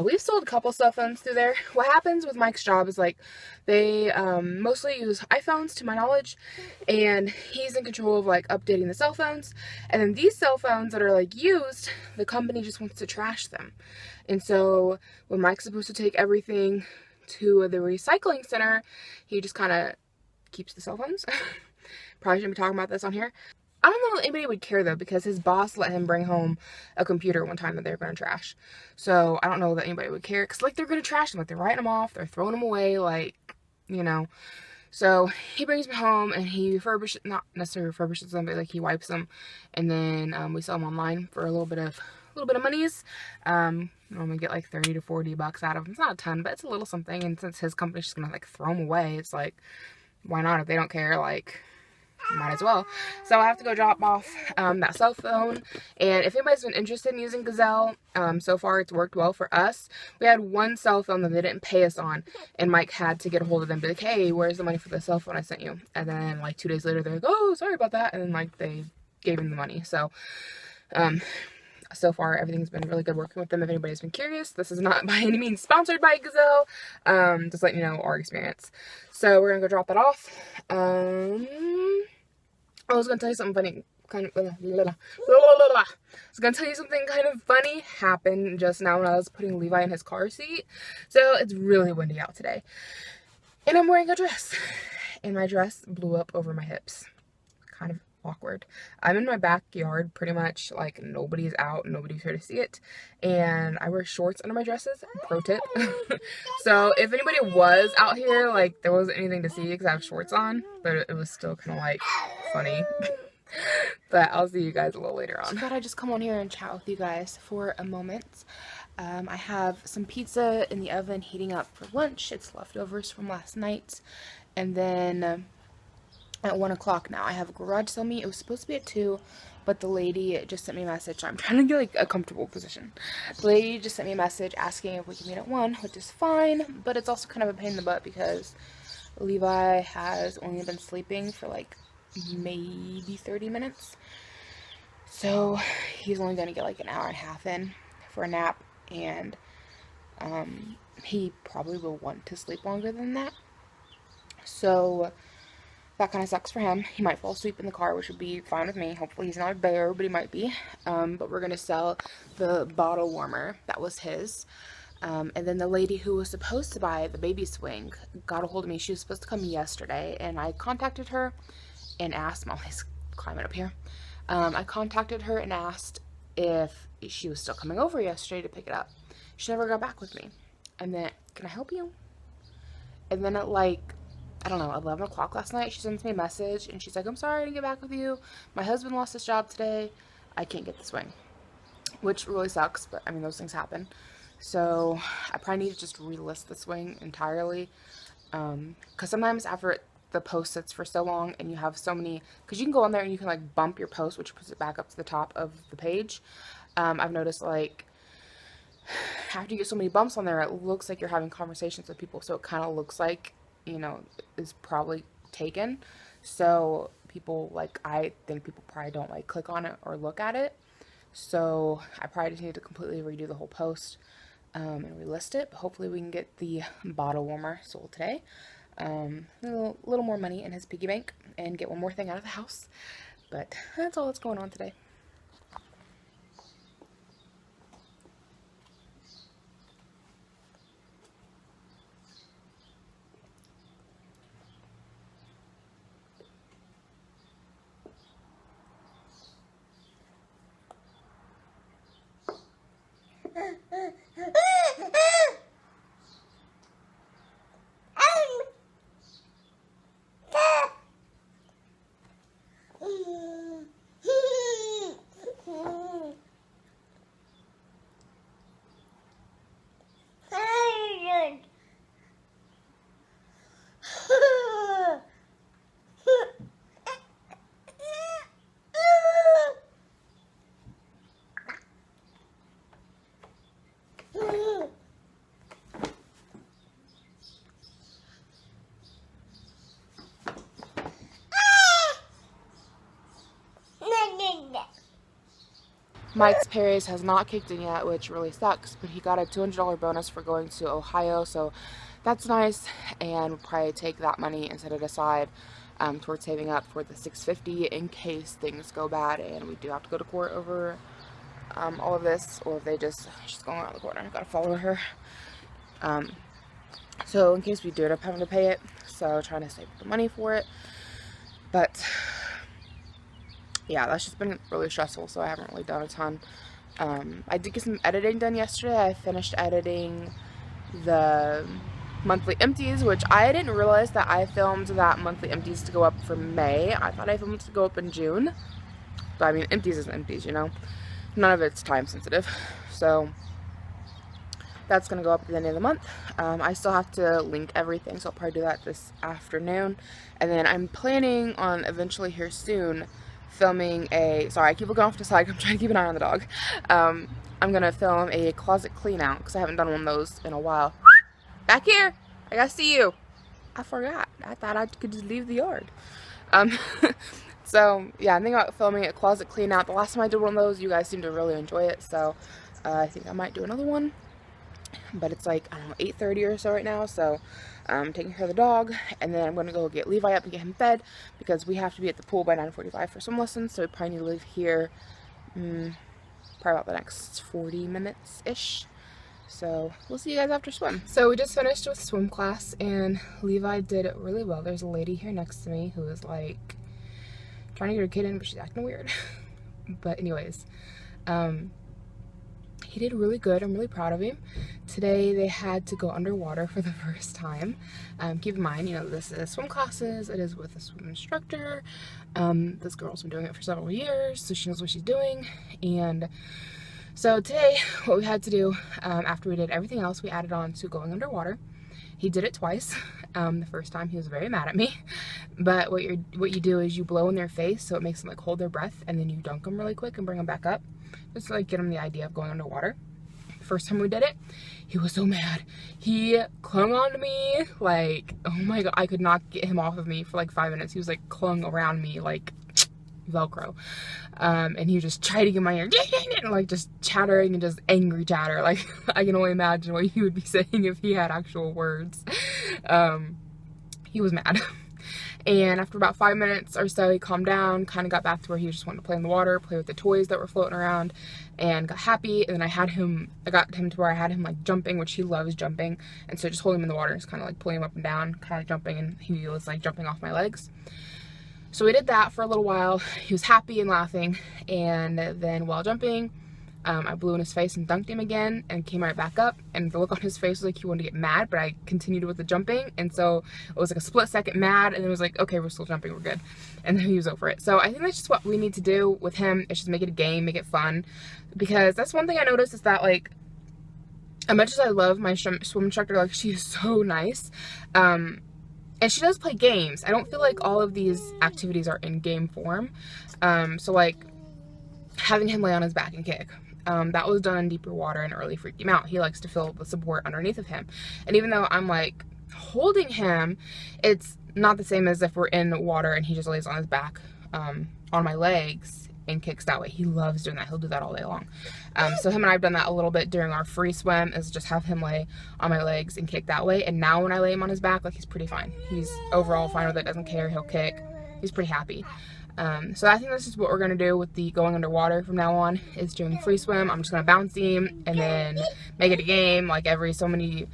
We've sold a couple cell phones through there. What happens with Mike's job is like they mostly use iPhones, to my knowledge, and he's in control of like updating the cell phones. And then these cell phones that are like used, the company just wants to trash them. And so when Mike's supposed to take everything to the recycling center, he just kind of keeps the cell phones. Probably shouldn't be talking about this on here. I don't know if anybody would care though, because his boss let him bring home a computer one time that they were going to trash. So I don't know that anybody would care, because like they're going to trash them, like they're writing them off, they're throwing them away, like, you know. So he brings them home and he refurbishes, not necessarily refurbishes them, but like he wipes them, and then we sell them online for a little bit of monies. Normally get like 30 to 40 bucks out of them. It's not a ton, but it's a little something. And since his company's just going to like throw them away, it's like, why not? If they don't care, like, might as well. So I have to go drop off that cell phone. And if anybody's been interested in using Gazelle, so far it's worked well for us. We had one cell phone that they didn't pay us on, and Mike had to get a hold of them and be like, hey, where's the money for the cell phone I sent you? And then like 2 days later they're like, oh, sorry about that. And then like they gave him the money. So so far everything's been really good working with them. If anybody's been curious, this is not by any means sponsored by Gazelle. Just letting you know our experience. So we're gonna go drop that off. I was gonna tell you something funny. I was gonna tell you something kind of funny happened just now when I was putting Levi in his car seat. So it's really windy out today, and I'm wearing a dress, and my dress blew up over my hips. Kind of awkward. I'm in my backyard pretty much, like nobody's out, nobody's here to see it, and I wear shorts under my dresses. Pro tip. So if anybody was out here, like there wasn't anything to see because I have shorts on, but it was still kind of like funny. But I'll see you guys a little later on. So I thought I'd just come on here and chat with you guys for a moment. I have some pizza in the oven heating up for lunch. It's leftovers from last night. And then at 1 o'clock now I have a garage sale meet. It was supposed to be at 2, but the lady just sent me a message. I'm trying to get like a comfortable position. The lady just sent me a message asking if we can meet at 1, which is fine, but it's also kind of a pain in the butt because Levi has only been sleeping for like maybe 30 minutes. So he's only going to get like an hour and a half in for a nap, and he probably will want to sleep longer than that. So that kind of sucks for him. He might fall asleep in the car, which would be fine with me. Hopefully he's not a bear, but he might be. But we're going to sell the bottle warmer. That was his. And then the lady who was supposed to buy the baby swing got a hold of me. She was supposed to come yesterday, and I contacted her and asked, Molly's climbing up here. I contacted her and asked if she was still coming over yesterday to pick it up. She never got back with me. And then, can I help you? And then at like, I don't know, 11 o'clock last night, she sends me a message and she's like, I'm sorry I didn't get back with you. My husband lost his job today. I can't get the swing. Which really sucks, but I mean, those things happen. So I probably need to just relist the swing entirely. Because sometimes after the post sits for so long and you have so many, because you can go on there and you can like bump your post, which puts it back up to the top of the page. I've noticed like after you get so many bumps on there, it looks like you're having conversations with people, so it kind of looks like, you know, is probably taken. So people, like, I think people probably don't like click on it or look at it. So I probably just need to completely redo the whole post and relist it. But hopefully we can get the bottle warmer sold today. A little more money in his piggy bank and get one more thing out of the house. But that's all that's going on today. Mike's Paris has not kicked in yet, which really sucks, but he got a $200 bonus for going to Ohio, so that's nice, and we'll probably take that money and set it aside towards saving up for the $650 in case things go bad and we do have to go to court over all of this, or if they just, she's going around the corner, I've got to follow her. So in case we do end up having to pay it, so trying to save the money for it, but yeah, that's just been really stressful, so I haven't really done a ton. I did get some editing done yesterday. I finished editing the monthly empties, which I didn't realize that I filmed that monthly empties to go up for May. I thought I filmed it to go up in June, but I mean, empties is empties, you know? None of it's time sensitive, so that's going to go up at the end of the month. I still have to link everything, so I'll probably do that this afternoon, and then I'm planning on eventually here soon filming a, sorry, I keep looking off to the side, I'm trying to keep an eye on the dog. I'm going to film a closet clean out, because I haven't done one of those in a while. Back here! I gotta see you! I forgot. I thought I could just leave the yard. So, yeah, I'm thinking about filming a closet clean out. The last time I did one of those, you guys seemed to really enjoy it, so I think I might do another one. But it's like, I don't know, 8:30 or so right now, so I'm taking care of the dog, and then I'm going to go get Levi up and get him fed, because we have to be at the pool by 9:45 for swim lessons, so we probably need to leave here probably about the next 40 minutes-ish. So we'll see you guys after swim. So we just finished with swim class, and Levi did it really well. There's a lady here next to me who is like trying to get her kid in, but she's acting weird. But anyways, he did really good. I'm really proud of him. Today they had to go underwater for the first time. Keep in mind, you know, this is swim classes. It is with a swim instructor. This girl's been doing it for several years, so she knows what she's doing. And so today, what we had to do, after we did everything else, we added on to going underwater. He did it twice. The first time he was very mad at me, but what you do is you blow in their face, so it makes them like hold their breath, and then you dunk them really quick and bring them back up, just to like get them the idea of going underwater. First time we did it, he was so mad. He clung on to me like, oh my god, I could not get him off of me for like 5 minutes. He was like clung around me like Velcro, and he would just try to get in my ear, and like just chattering and just angry chatter. Like, I can only imagine what he would be saying if he had actual words. He was mad. And after about 5 minutes or so, he calmed down, kind of got back to where he just wanted to play in the water, play with the toys that were floating around, and got happy. And then I got him to where I had him like jumping, which he loves jumping, and so just holding him in the water, just kind of like pulling him up and down, kind of jumping, and he was like jumping off my legs. So we did that for a little while. He was happy and laughing, and then while jumping, I blew in his face and dunked him again, and came right back up, and the look on his face was like he wanted to get mad, but I continued with the jumping, and so it was like a split second mad, and it was like, okay, we're still jumping, we're good, and then he was over it. So I think that's just what we need to do with him, is just make it a game, make it fun, because that's one thing I noticed is that, like, as much as I love my swim instructor, like, she is so nice, and she does play games. I don't feel like all of these activities are in game form. So like having him lay on his back and kick, that was done in deeper water and it really freaked him out. He likes to feel the support underneath of him. And even though I'm like holding him, it's not the same as if we're in water and he just lays on his back on my legs and kicks that way. He loves doing that. He'll do that all day long. So him and I have done that a little bit during our free swim, is just have him lay on my legs and kick that way. And now when I lay him on his back, like, he's pretty fine. He's overall fine with it, doesn't care, he'll kick. He's pretty happy. So I think this is what we're going to do with the going underwater from now on, is doing free swim. I'm just going to bounce him and then make it a game, like every so many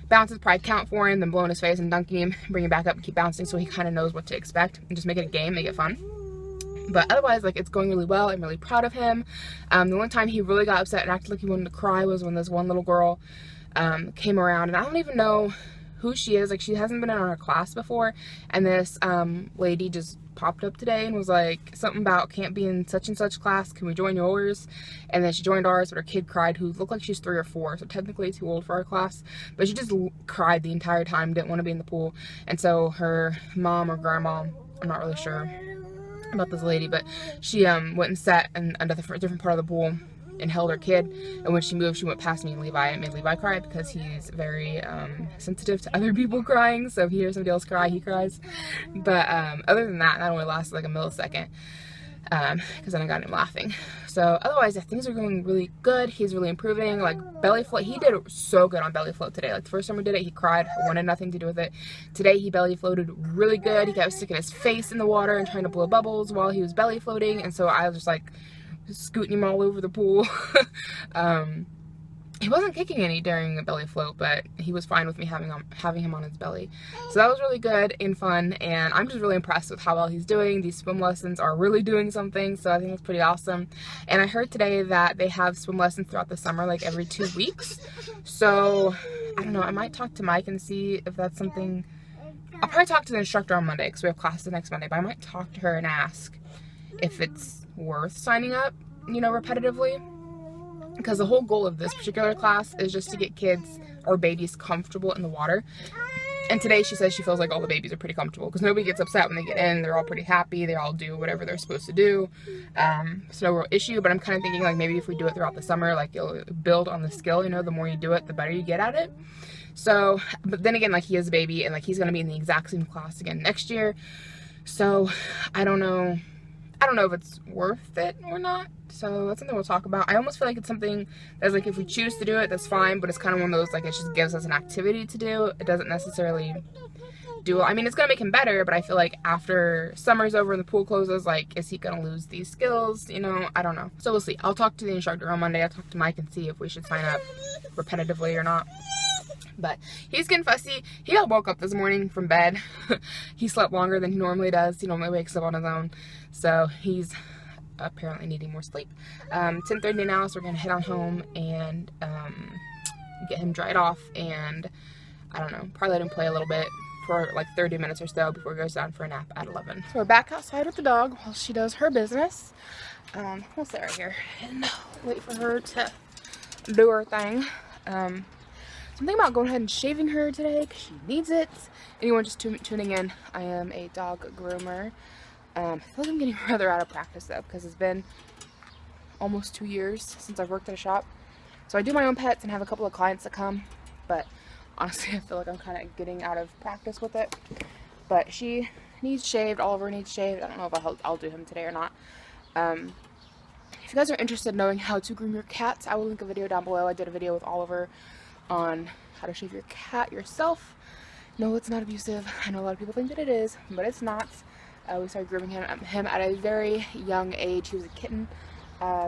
bounces probably count for him, then blow in his face and dunking him, bring him back up and keep bouncing so he kind of knows what to expect, and just make it a game, make it fun. But otherwise, like, it's going really well. I'm really proud of him. The one time he really got upset and acted like he wanted to cry was when this one little girl came around, and I don't even know who she is. Like, she hasn't been in our class before, and this lady just popped up today and was like something about can't be in such and such class, can we join yours? And then she joined ours, but her kid cried, who looked like she's 3 or 4, so technically too old for our class, but she just cried the entire time, didn't want to be in the pool. And so her mom or grandma, I'm not really sure about this lady, but she went and sat under the different part of the pool and held her kid, and when she moved, she went past me and Levi, and made Levi cry because he's very sensitive to other people crying, so if he hears somebody else cry, he cries. But other than that, that only lasted like a millisecond, because then I got him laughing. So otherwise, things are going really good. He's really improving. Like, belly float, he did so good on belly float today. Like, the first time we did it, he cried, wanted nothing to do with it. Today, he belly floated really good. He kept sticking his face in the water and trying to blow bubbles while he was belly floating, and so I was just like scooting him all over the pool. He wasn't kicking any during the belly float, but he was fine with me having him on his belly. So that was really good and fun, and I'm just really impressed with how well he's doing. These swim lessons are really doing something, so I think it's pretty awesome. And I heard today that they have swim lessons throughout the summer, like every 2 weeks. So I don't know, I might talk to Mike and see if that's something. I'll probably talk to the instructor on Monday because we have class the next Monday, but I might talk to her and ask if it's worth signing up, you know, repetitively. Because the whole goal of this particular class is just to get kids or babies comfortable in the water. And today she says she feels like all the babies are pretty comfortable because nobody gets upset when they get in. They're all pretty happy. They all do whatever they're supposed to do. It's no real issue, but I'm kind of thinking, like, maybe if we do it throughout the summer, like, you'll build on the skill, you know, the more you do it, the better you get at it. So, but then again, like, he is a baby and, like, he's going to be in the exact same class again next year. So I don't know if it's worth it or not. So that's something we'll talk about. I almost feel like it's something that's like, if we choose to do it, that's fine, but it's kind of one of those, like, it just gives us an activity to do. It doesn't necessarily do, I mean, it's gonna make him better, but I feel like after summer's over and the pool closes, like, is he gonna lose these skills? You know, I don't know. So we'll see. I'll talk to the instructor on Monday. I'll talk to Mike and see if we should sign up repetitively or not. But he's getting fussy. He got woke up this morning from bed. He slept longer than he normally does. He normally wakes up on his own. So he's apparently needing more sleep. 10:30 now, so we're going to head on home and get him dried off. And I don't know, probably let him play a little bit for like 30 minutes or so before he goes down for a nap at 11. So we're back outside with the dog while she does her business. We'll sit right here and wait for her to do her thing. I'm thinking about going ahead and shaving her today because she needs it. Anyone just tuning in, I am a dog groomer. I feel like I'm getting rather out of practice though, because it's been almost 2 years since I've worked at a shop. So I do my own pets and have a couple of clients that come, but honestly I feel like I'm kind of getting out of practice with it. But she needs shaved, Oliver needs shaved. I don't know if I'll do him today or not. If you guys are interested in knowing how to groom your cats, I will link a video down below. I did a video with Oliver on how to shave your cat yourself. No, it's not abusive. I know a lot of people think that it is, but it's not. We started grooming him at a very young age. He was a kitten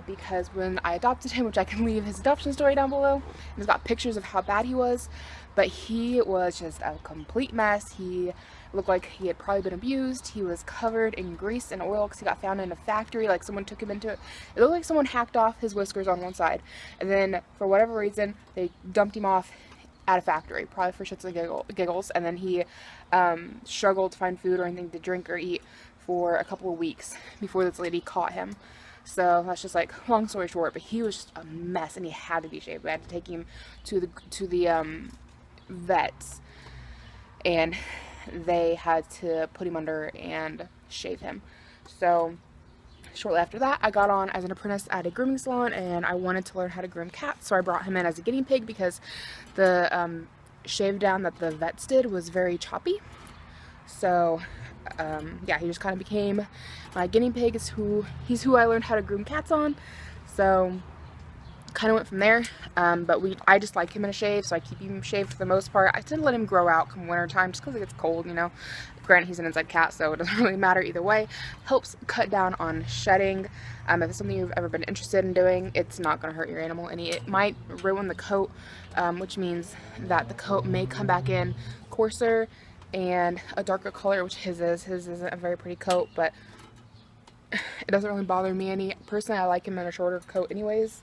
because when I adopted him, which I can leave his adoption story down below, and it's got pictures of how bad he was, but he was just a complete mess. He looked like he had probably been abused. He was covered in grease and oil because he got found in a factory, like someone took him into it. It looked like someone hacked off his whiskers on one side, and then for whatever reason they dumped him off at a factory, probably for shits and giggles, and then he struggled to find food or anything to drink or eat for a couple of weeks before this lady caught him. So that's just like long story short, but he was just a mess and he had to be shaved. We had to take him to the vets, and they had to put him under and shave him. So shortly after that, I got on as an apprentice at a grooming salon, and I wanted to learn how to groom cats, so I brought him in as a guinea pig because the shave down that the vets did was very choppy. So yeah, he just kind of became my guinea pig. He's who I learned how to groom cats on. So kind of went from there. But I just like him in a shave, so I keep him shaved for the most part. I tend to let him grow out come winter time just because it gets cold, you know. Granted, he's an inside cat, so it doesn't really matter either way. Helps cut down on shedding. If it's something you've ever been interested in doing, it's not going to hurt your animal any. It might ruin the coat, which means that the coat may come back in coarser and a darker color, which his is. His isn't a very pretty coat, but it doesn't really bother me any. Personally, I like him in a shorter coat anyways.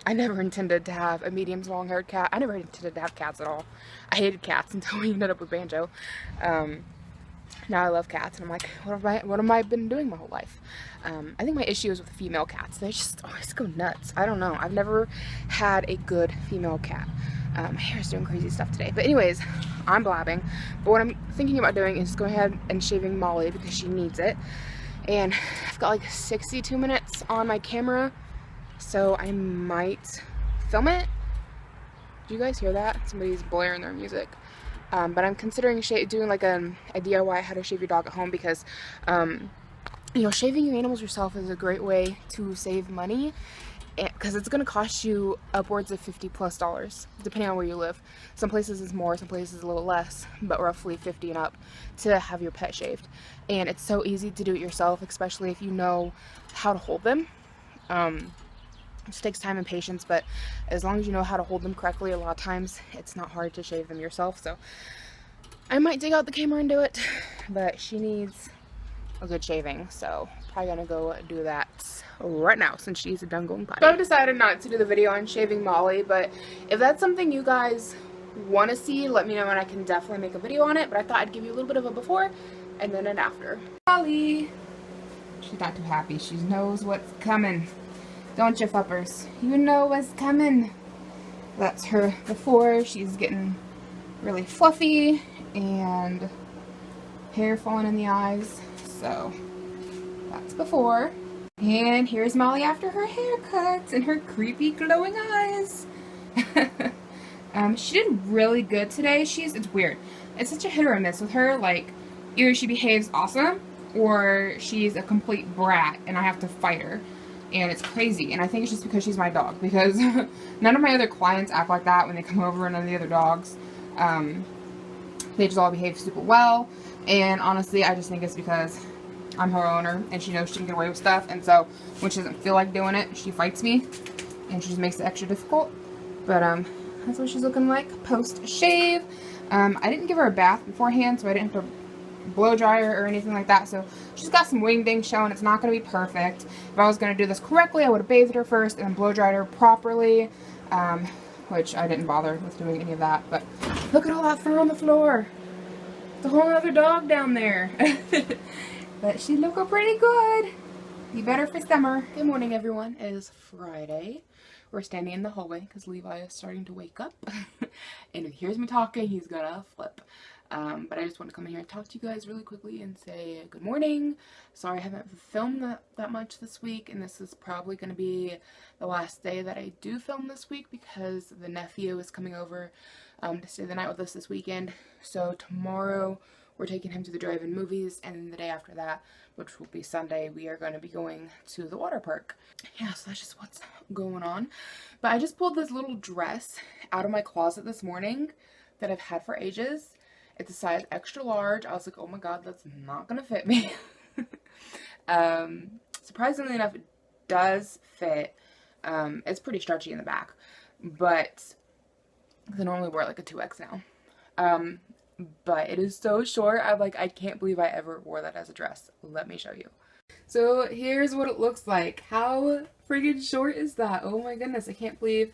I never intended to have a medium to long-haired cat. I never intended to have cats at all. I hated cats until we ended up with Banjo. Now I love cats, and I'm like, what have I been doing my whole life? I think my issue is with female cats. They just always go nuts. I don't know. I've never had a good female cat. My hair is doing crazy stuff today. But anyways, I'm blabbing. But what I'm thinking about doing is going ahead and shaving Molly because she needs it. And I've got like 62 minutes on my camera, so I might film it. Do you guys hear that? Somebody's blaring their music. But I'm considering doing like a DIY how to shave your dog at home because, you know, shaving your animals yourself is a great way to save money because it's going to cost you upwards of $50+ depending on where you live. Some places is more, some places a little less, but roughly 50 and up to have your pet shaved. And it's so easy to do it yourself, especially if you know how to hold them. It just takes time and patience, but as long as you know how to hold them correctly, a lot of times it's not hard to shave them yourself. So I might dig out the camera and do it, but she needs a good shaving, so probably gonna go do that right now since she's done going potty. So I've decided not to do the video on shaving Molly, but if that's something you guys want to see, let me know and I can definitely make a video on it. But I thought I'd give you a little bit of a before and then an after. Molly, she's not too happy. She knows what's coming. Don't you, fuppers? You know what's coming. That's her before. She's getting really fluffy and hair falling in the eyes. So that's before. And here's Molly after her haircut and her creepy glowing eyes. She did really good today. It's weird. It's such a hit or a miss with her. Like, either she behaves awesome or she's a complete brat and I have to fight her. And it's crazy, and I think it's just because she's my dog, because none of my other clients act like that when they come over, and none of the other dogs. They just all behave super well, and honestly, I just think it's because I'm her owner, and she knows she can get away with stuff, and so when she doesn't feel like doing it, she fights me, and she just makes it extra difficult. But that's what she's looking like post-shave. I didn't give her a bath beforehand, so I didn't have to blow dry her or anything like that, so she's got some wingdings showing. It's not going to be perfect. If I was going to do this correctly, I would have bathed her first and then blow dried her properly, which I didn't bother with doing any of that. But look at all that fur on the floor. It's a whole other dog down there. But she look pretty good. You better for summer. Good morning, everyone. It is Friday. We're standing in the hallway because Levi is starting to wake up. And if he hears me talking, he's gonna flip. But I just want to come in here and talk to you guys really quickly and say good morning. Sorry I haven't filmed that much this week, and this is probably going to be the last day that I do film this week because the nephew is coming over to stay the night with us this weekend. So tomorrow we're taking him to the drive-in movies, and then the day after that, which will be Sunday, we are going to be going to the water park. Yeah, so that's just what's going on. But I just pulled this little dress out of my closet this morning that I've had for ages. It's a size extra large. I was like, oh my god, that's not gonna fit me. Surprisingly enough, it does fit. It's pretty stretchy in the back, but I normally wear like a 2X now. But it is so short. I can't believe I ever wore that as a dress. Let me show you. So here's what it looks like. How friggin' short is that? Oh my goodness, I can't believe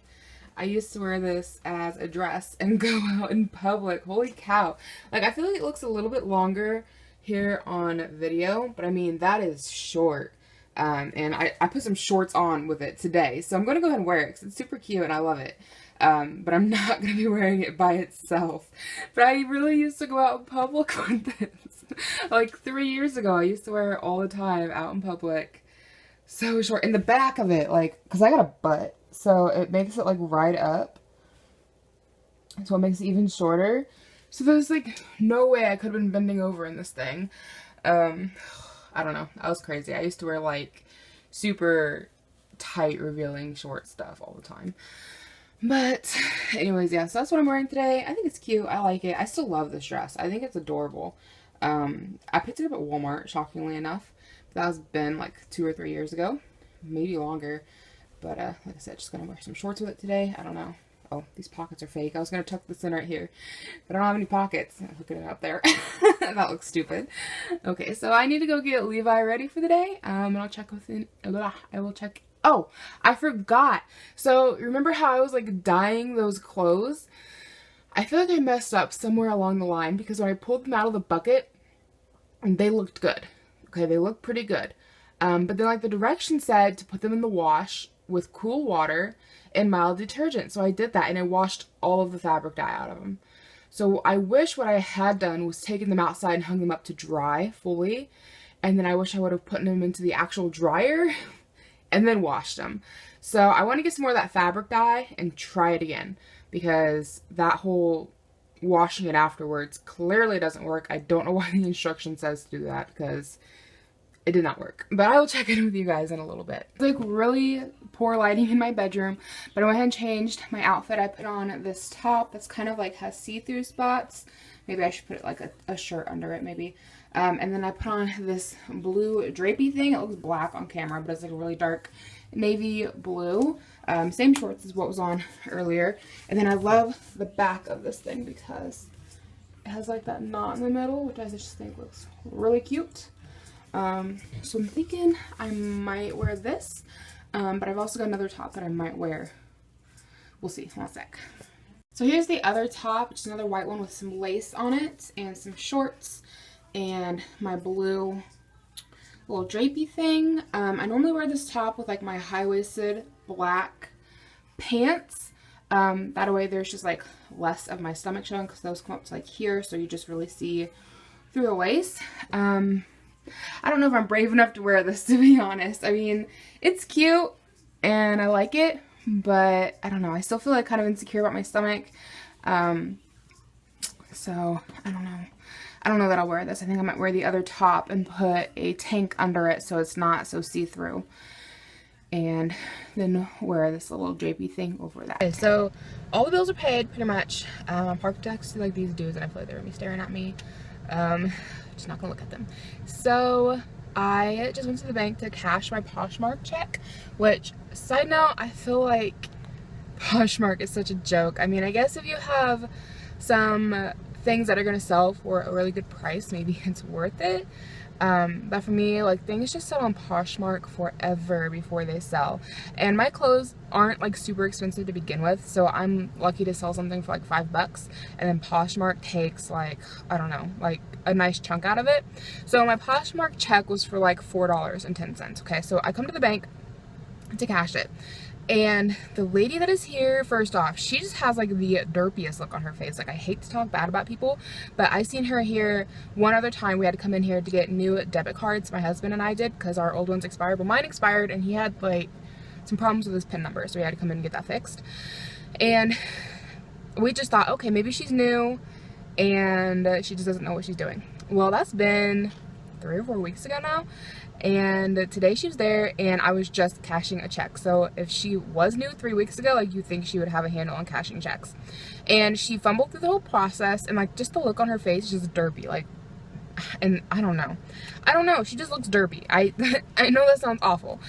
I used to wear this as a dress and go out in public. Holy cow. Like, I feel like it looks a little bit longer here on video, but I mean, that is short. And I put some shorts on with it today, so I'm going to go ahead and wear it because it's super cute and I love it. But I'm not going to be wearing it by itself. But I really used to go out in public with this. Like 3 years ago, I used to wear it all the time out in public. So short. In the back of it, like, because I got a butt. So it makes it like right up. so it makes it even shorter. So there's like no way I could have been bending over in this thing. I don't know. That was crazy. I used to wear like super tight, revealing short stuff all the time. But anyways, yeah, so that's what I'm wearing today. I think it's cute. I like it. I still love this dress. I think it's adorable. I picked it up at Walmart, shockingly enough. That was been like 2 or 3 years ago, maybe longer. But like I said, just gonna wear some shorts with it today. I don't know. Oh, these pockets are fake. I was gonna tuck this in right here, but I don't have any pockets. Look at it out there. That looks stupid. Okay, so I need to go get Levi ready for the day. And I'll check within. I will check. Oh, I forgot. So remember how I was like dyeing those clothes? I feel like I messed up somewhere along the line because when I pulled them out of the bucket, they looked good. Okay, they looked pretty good. But then like the directions said to put them in the wash with cool water and mild detergent. So I did that and I washed all of the fabric dye out of them. So I wish what I had done was taken them outside and hung them up to dry fully. And then I wish I would have put them into the actual dryer and then washed them. So I want to get some more of that fabric dye and try it again, because that whole washing it afterwards clearly doesn't work. I don't know why the instruction says to do that, because it did not work. But I will check in with you guys in a little bit. It's like really poor lighting in my bedroom, but I went ahead and changed my outfit. I put on this top that's kind of like has see-through spots. Maybe I should put it like a shirt under it maybe. And then I put on this blue drapey thing. It looks black on camera, but it's like a really dark navy blue. Same shorts as what was on earlier. And then I love the back of this thing because it has like that knot in the middle, which I just think looks really cute. So I'm thinking I might wear this, but I've also got another top that I might wear. We'll see. One sec. So here's the other top, which is another white one with some lace on it and some shorts and my blue little drapey thing. I normally wear this top with like my high-waisted black pants. That way there's just like less of my stomach showing because those come up to like here, so you just really see through the waist. I don't know if I'm brave enough to wear this, to be honest. I mean, it's cute and I like it, but I don't know. I still feel like kind of insecure about my stomach. So I don't know. I don't know that I'll wear this. I think I might wear the other top and put a tank under it so it's not so see-through. And then wear this little drapey thing over that. Okay, so all the bills are paid pretty much. I'm parked next to like these dudes and I feel like they're gonna be staring at me. Just not gonna look at them. So I just went to the bank to cash my Poshmark check, which, side note, I feel like Poshmark is such a joke. I mean, I guess if you have some things that are gonna sell for a really good price, maybe it's worth it. But for me, like, things just sell on Poshmark forever before they sell. And my clothes aren't like super expensive to begin with, so I'm lucky to sell something for like $5, and then Poshmark takes like, I don't know, like a nice chunk out of it. So my Poshmark check was for like $4.10. Okay, so I come to the bank to cash it. And the lady that is here, first off, she just has like the derpiest look on her face. Like, I hate to talk bad about people, but I seen her here one other time. We had to come in here to get new debit cards. My husband and I did, because our old ones expired. But mine expired and he had like some problems with his PIN number, so we had to come in and get that fixed. And we just thought, okay, maybe she's new and she just doesn't know what she's doing. Well, that's been 3 or 4 weeks ago now. And today she was there and I was just cashing a check. So if she was new 3 weeks ago, like, you think she would have a handle on cashing checks. And she fumbled through the whole process, and like, just the look on her face is just derpy. Like, and I don't know, she just looks derpy. I know that sounds awful,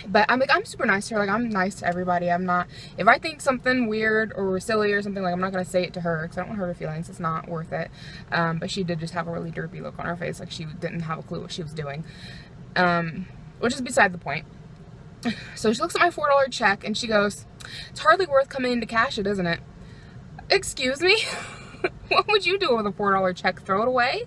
but I'm like, I'm super nice to her. Like, I'm nice to everybody. I'm not, if I think something weird or silly or something, like, I'm not gonna say it to her because I don't want to hurt her feelings. It's not worth it. But she did just have a really derpy look on her face, like she didn't have a clue what she was doing, which is beside the point. So she looks at my $4 check and she goes, "It's hardly worth coming in to cash it, isn't it?" Excuse me? What would you do with a $4 check? Throw it away?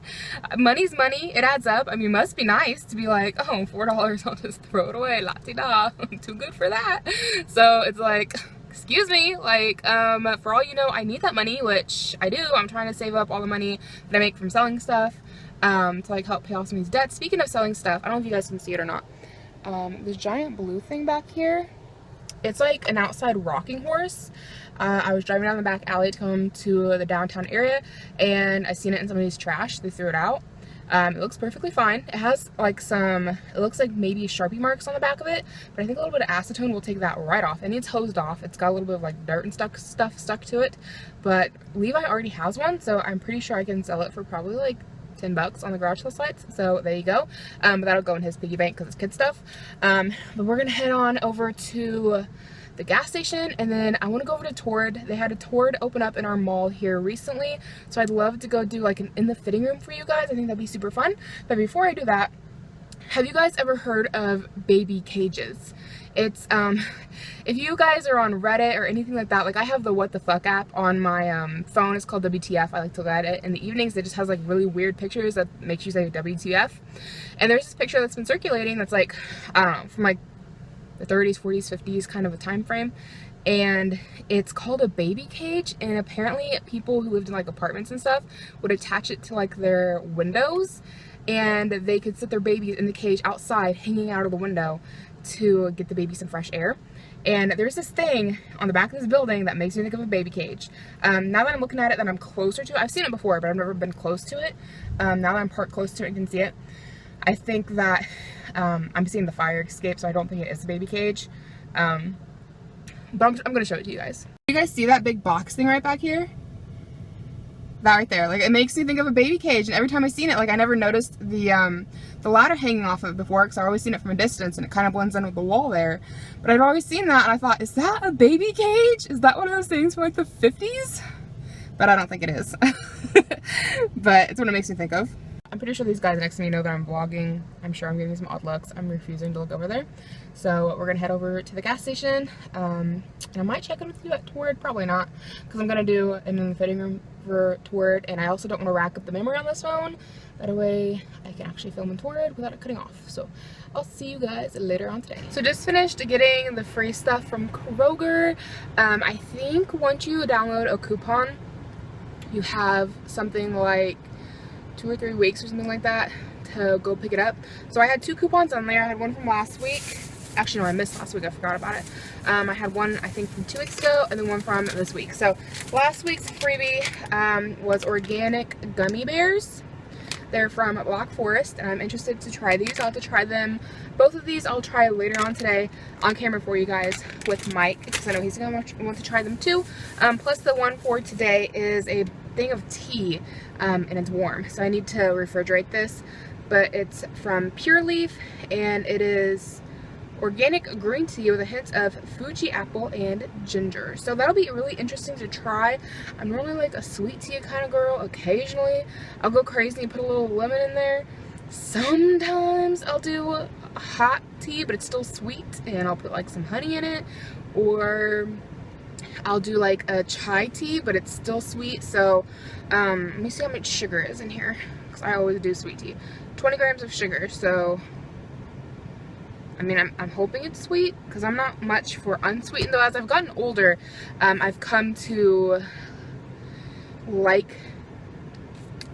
Money's money. It adds up. I mean, it must be nice to be like, oh, $4, I'll just throw it away. La-ti-da. Too good for that. So it's like, excuse me, like, for all you know, I need that money, which I do. I'm trying to save up all the money that I make from selling stuff, to like help pay off some of these debts. Speaking of selling stuff, I don't know if you guys can see it or not. This giant blue thing back here, It's like an outside rocking horse. I was driving down the back alley to come to the downtown area, and I seen it in somebody's trash. They threw it out. It looks perfectly fine. It has like it looks like maybe Sharpie marks on the back of it, but I think a little bit of acetone will take that right off. And it's hosed off. It's got a little bit of like dirt and stuff stuck to it, but Levi already has one, so I'm pretty sure I can sell it for probably like $10 on the garage sale sites. So there you go. But that'll go in his piggy bank because it's kid stuff. But we're gonna head on over to the gas station, and then I want to go over to Torrid. They had a Torrid open up in our mall here recently, so I'd love to go do like an in the fitting room for you guys. I think that'd be super fun. But before I do that, have you guys ever heard of baby cages? It's if you guys are on Reddit or anything like that, like I have the What the Fuck app on my phone. It's called WTF. I like to look at it in the evenings. It just has like really weird pictures that makes you say WTF. And there's this picture that's been circulating that's like, I don't know, from like the 30s, 40s, 50s kind of a time frame, and it's called a baby cage. And apparently people who lived in like apartments and stuff would attach it to like their windows, and they could sit their babies in the cage outside hanging out of the window to get the baby some fresh air. And there's this thing on the back of this building that makes me think of a baby cage. Now that I'm looking at it, that I'm closer to it, I've seen it before, but I've never been close to it. Now that I'm parked close to it and can see it, I think that I'm seeing the fire escape, so I don't think it is a baby cage. But I'm going to show it to you guys. You guys see that big box thing right back here? That right there. Like, it makes me think of a baby cage, and every time I've seen it, like, I never noticed the ladder hanging off of it before, because I've always seen it from a distance, and it kind of blends in with the wall there. But I'd always seen that, and I thought, is that a baby cage? Is that one of those things from like the 50s? But I don't think it is. But it's what it makes me think of. I'm pretty sure these guys next to me know that I'm vlogging. I'm sure I'm getting some odd looks. I'm refusing to look over there. So we're gonna head over to the gas station. And I might check in with you at Torrid, probably not, because I'm gonna do an in the fitting room for Torrid, and I also don't want to rack up the memory on this phone. That way I can actually film in Torrid without it cutting off. So I'll see you guys later on today. So just finished getting the free stuff from Kroger. I think once you download a coupon, you have something like 2 or 3 weeks or something like that to go pick it up. So I had 2 coupons on there. I had one from last week. Actually, no, I missed last week. I forgot about it. I had one, I think, from 2 weeks ago, and then one from this week. So last week's freebie was organic gummy bears. They're from Black Forest, and I'm interested to try these. I'll have to try them. Both of these I'll try later on today on camera for you guys with Mike, because I know he's going to want to try them too. Plus the one for today is a thing of tea, and it's warm, so I need to refrigerate this. But it's from Pure Leaf, and it is organic green tea with a hint of Fuji apple and ginger. So that'll be really interesting to try. I'm normally like a sweet tea kind of girl. Occasionally I'll go crazy and put a little lemon in there. Sometimes I'll do a hot tea, but it's still sweet, and I'll put like some honey in it. Or I'll do like a chai tea, but it's still sweet. So let me see how much sugar is in here, because I always do sweet tea. 20 grams of sugar. So I mean, I'm hoping it's sweet, because I'm not much for unsweetened, though as I've gotten older, I've come to like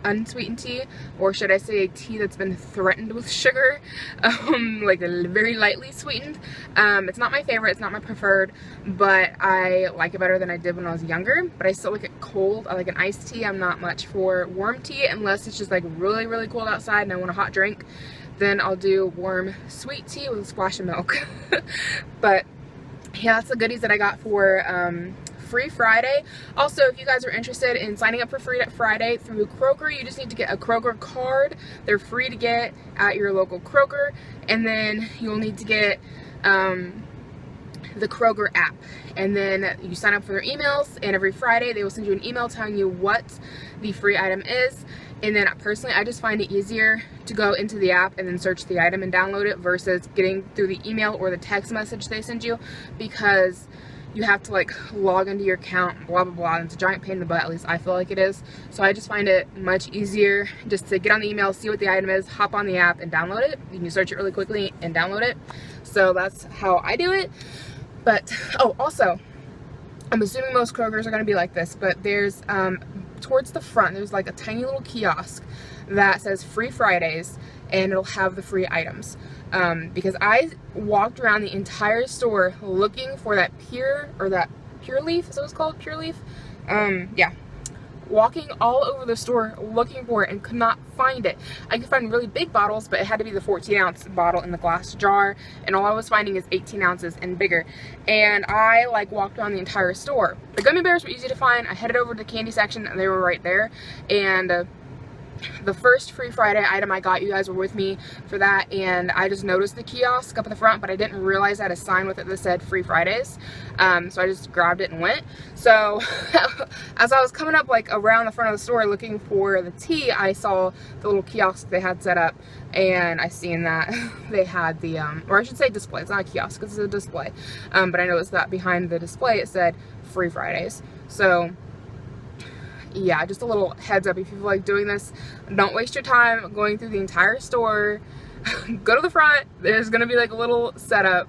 unsweetened tea, or should I say a tea that's been threatened with sugar, like very lightly sweetened. It's not my favorite, it's not my preferred, but I like it better than I did when I was younger. But I still like it cold. I like an iced tea. I'm not much for warm tea unless it's just like really, really cold outside and I want a hot drink. Then I'll do warm sweet tea with a splash of milk. But yeah, that's the goodies that I got for Free Friday. Also, if you guys are interested in signing up for Free Friday through Kroger, you just need to get a Kroger card. They're free to get at your local Kroger. And then you'll need to get the Kroger app. And then you sign up for their emails, and every Friday they will send you an email telling you what the free item is. And then personally, I just find it easier to go into the app and then search the item and download it versus getting through the email or the text message they send you, because you have to like log into your account, blah blah blah, and it's a giant pain in the butt. At least I feel like it is. So I just find it much easier just to get on the email, see what the item is, hop on the app and download it. You can search it really quickly and download it. So that's how I do it. But oh, also, I'm assuming most Krogers are going to be like this, but there's towards the front, there's like a tiny little kiosk that says Free Fridays, and it'll have the free items. Because I walked around the entire store looking for that Pure Leaf, is what it's called, Pure Leaf? Yeah. Walking all over the store looking for it and could not find it. I could find really big bottles, but it had to be the 14-ounce bottle in the glass jar, and all I was finding is 18 ounces and bigger. And I like walked around the entire store. The gummy bears were easy to find. I headed over to the candy section and they were right there. And the first Free Friday item I got, you guys were with me for that, and I just noticed the kiosk up at the front, but I didn't realize I had a sign with it that said Free Fridays. So I just grabbed it and went. So as I was coming up like around the front of the store looking for the tea, I saw the little kiosk they had set up, and I seen that they had the or I should say display. It's not a kiosk, it's a display. But I noticed that behind the display it said Free Fridays. So yeah, just a little heads up, if you feel like doing this, don't waste your time going through the entire store. Go to the front. There's gonna be like a little setup.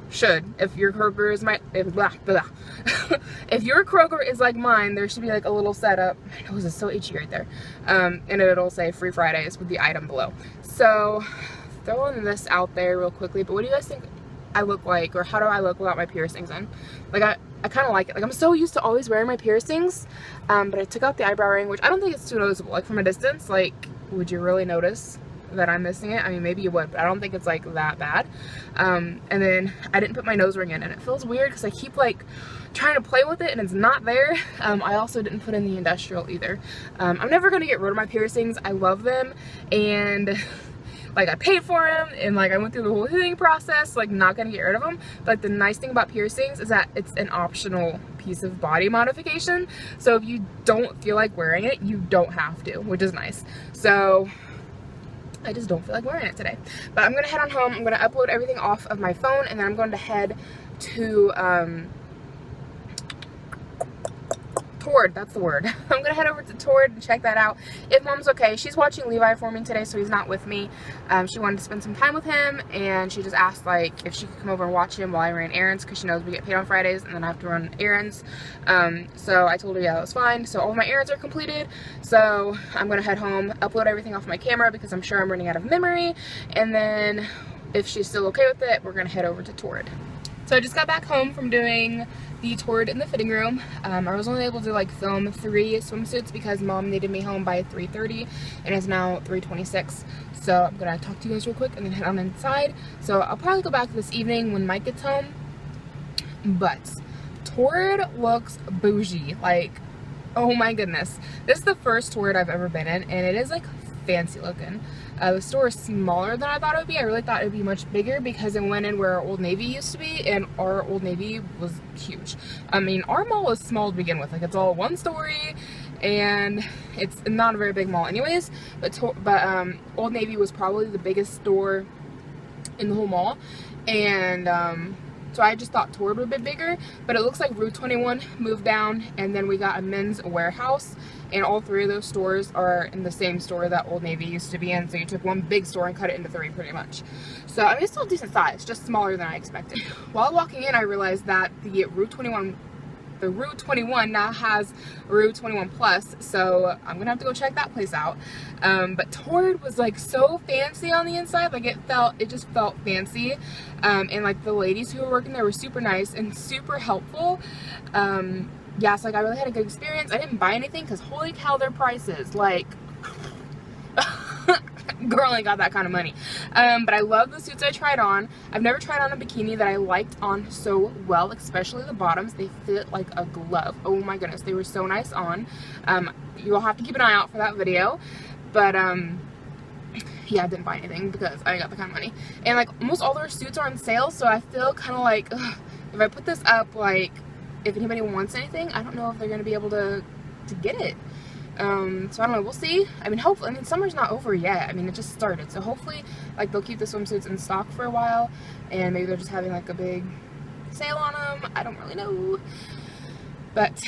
If your Kroger is if your Kroger is like mine, there should be like a little setup. My nose is so itchy right there. And it'll say Free Fridays with the item below. So throwing this out there real quickly, but what do you guys think I look like, or how do I look without my piercings in? Like I kind of like it. Like, I'm so used to always wearing my piercings, but I took out the eyebrow ring, which I don't think it's too noticeable. Like, from a distance, like, would you really notice that I'm missing it? I mean, maybe you would, but I don't think it's like that bad. And then I didn't put my nose ring in, and it feels weird because I keep like trying to play with it and it's not there. I also didn't put in the industrial either. I'm never gonna get rid of my piercings. I love them, and like, I paid for them, and like I went through the whole healing process, like not gonna get rid of them. But like, the nice thing about piercings is that it's an optional piece of body modification. So if you don't feel like wearing it, you don't have to, which is nice. So I just don't feel like wearing it today. But I'm gonna head on home. I'm gonna upload everything off of my phone, and then I'm going to head to Toward, that's the word. I'm gonna head over to Toward and check that out. If Mom's okay, she's watching Levi for me today, so he's not with me. She wanted to spend some time with him, and she just asked like if she could come over and watch him while I ran errands, because she knows we get paid on Fridays and then I have to run errands. So I told her yeah, that was fine. So all my errands are completed, so I'm gonna head home, upload everything off my camera because I'm sure I'm running out of memory, and then if she's still okay with it, we're gonna head over to Toward. So I just got back home from doing the Toward in the fitting room. I was only able to like film 3 swimsuits because Mom needed me home by 3:30, and it's now 3:26. So I'm gonna talk to you guys real quick and then head on inside. So I'll probably go back this evening when Mike gets home. But Toward looks bougie. Like, oh my goodness. This is the first Toward I've ever been in, and it is like fancy looking. The store is smaller than I thought it would be. I really thought it would be much bigger because it went in where our Old Navy used to be, and our Old Navy was huge. I mean, our mall was small to begin with. Like, it's all one story, and it's not a very big mall anyways. But Old Navy was probably the biggest store in the whole mall, and so I just thought Toward would be bigger, but it looks like Route 21 moved down, and then we got a men's warehouse, and all 3 of those stores are in the same store that Old Navy used to be in, so you took one big store and cut it into 3 pretty much. So, I mean, it's still a decent size, just smaller than I expected. While walking in, I realized that the Route 21 now has Route 21 Plus, so I'm gonna have to go check that place out. But Toward was like so fancy on the inside, like it just felt fancy, and like the ladies who were working there were super nice and super helpful. Yeah, so like I really had a good experience. I didn't buy anything because holy cow, their prices, like girl ain't got that kind of money. But I love the suits I tried on. I've never tried on a bikini that I liked on so well, especially the bottoms. They fit like a glove. Oh my goodness, they were so nice on. You'll have to keep an eye out for that video. But yeah, I didn't buy anything because I ain't got the kind of money. And like almost all their suits are on sale, so I feel kind of like, ugh, if I put this up, like if anybody wants anything, I don't know if they're gonna be able to get it. So I don't know, we'll see. I mean, hopefully, I mean, summer's not over yet. I mean, it just started. So hopefully, like, they'll keep the swimsuits in stock for a while, and maybe they're just having, like, a big sale on them. I don't really know. But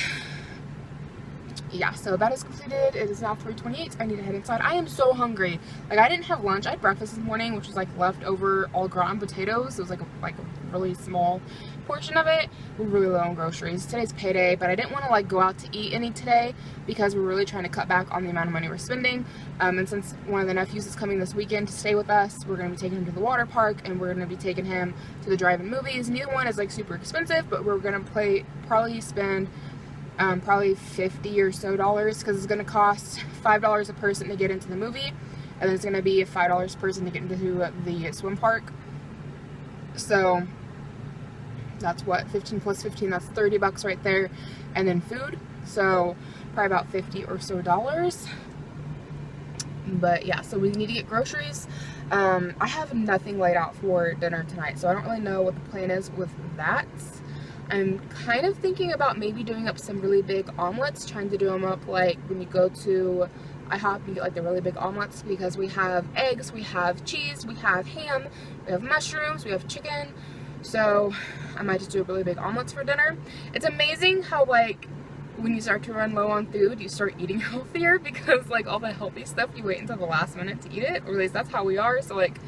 yeah, so that is completed. It is now 3:28. I need to head inside. I am so hungry. Like, I didn't have lunch. I had breakfast this morning, which was, like, leftover au gratin potatoes. It was, like really small portion of it. We're really low on groceries. Today's payday, but I didn't want to like go out to eat any today because we're really trying to cut back on the amount of money we're spending. And since one of the nephews is coming this weekend to stay with us, we're going to be taking him to the water park, and we're going to be taking him to the drive-in movies. Neither one is like super expensive, but we're going to probably spend probably $50 or so because it's going to cost $5 a person to get into the movie, and then it's going to be $5 a person to get into the swim park. So that's what, 15 plus 15, that's $30 right there, and then food, so probably about $50 or so. But yeah, so we need to get groceries. I have nothing laid out for dinner tonight, so I don't really know what the plan is with that. I'm kind of thinking about maybe doing up some really big omelets, trying to do them up like when you go to IHOP, you get like the really big omelets, because we have eggs, we have cheese, we have ham, we have mushrooms, we have chicken. So I might just do a really big omelets for dinner. It's amazing how like when you start to run low on food, you start eating healthier, because like all the healthy stuff, you wait until the last minute to eat it, or at least that's how we are. So like,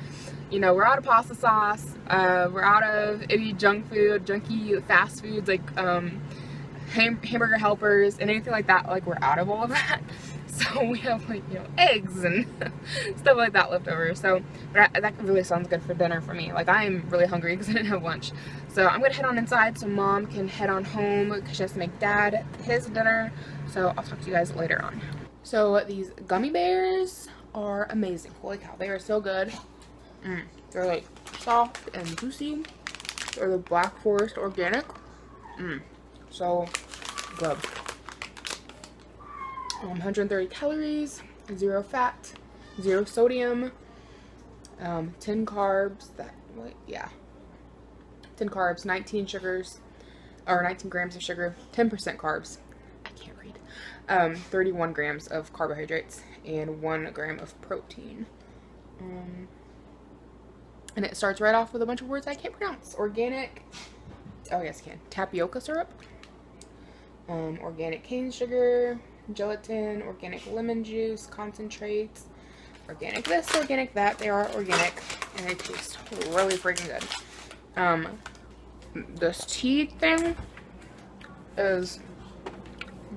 you know, we're out of pasta sauce, we're out of any junky fast foods like hamburger helpers and anything like that. Like, we're out of all of that. So we have like, you know, eggs and stuff like that left over. So that really sounds good for dinner for me. Like, I'm really hungry because I didn't have lunch. So I'm gonna head on inside so Mom can head on home because she has to make Dad his dinner. So I'll talk to you guys later on. So these gummy bears are amazing. Holy cow, they are so good. They're like soft and juicy. They're the Black Forest organic. So good. 130 calories, 0 fat, 0 sodium, 10 carbs. 10 carbs, 19 sugars, or 19 grams of sugar, 10% carbs. I can't read. 31 grams of carbohydrates and 1 gram of protein. And it starts right off with a bunch of words I can't pronounce. Organic, oh yes I can, tapioca syrup, organic cane sugar, gelatin, organic lemon juice, concentrates, organic this, organic that. They are organic, and they taste really freaking good. This tea thing is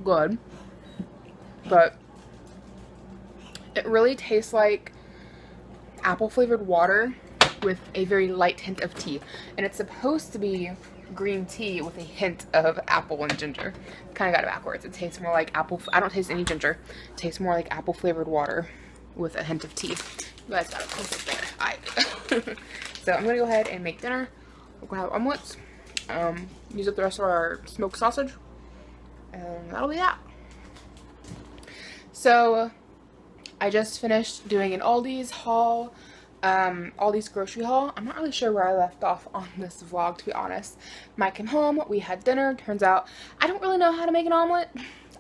good, but it really tastes like apple flavored water with a very light hint of tea, and it's supposed to be green tea with a hint of apple and ginger. Kind of got it backwards. It tastes more like apple. I don't taste any ginger. It tastes more like apple flavored water with a hint of tea. You guys got it posted there. So I'm gonna go ahead and make dinner. We're gonna have omelets. Use up the rest of our smoked sausage, and that'll be that. So I just finished doing an Aldi's haul. Aldi's grocery haul. I'm not really sure where I left off on this vlog, to be honest. Mike came home, we had dinner. Turns out I don't really know how to make an omelet.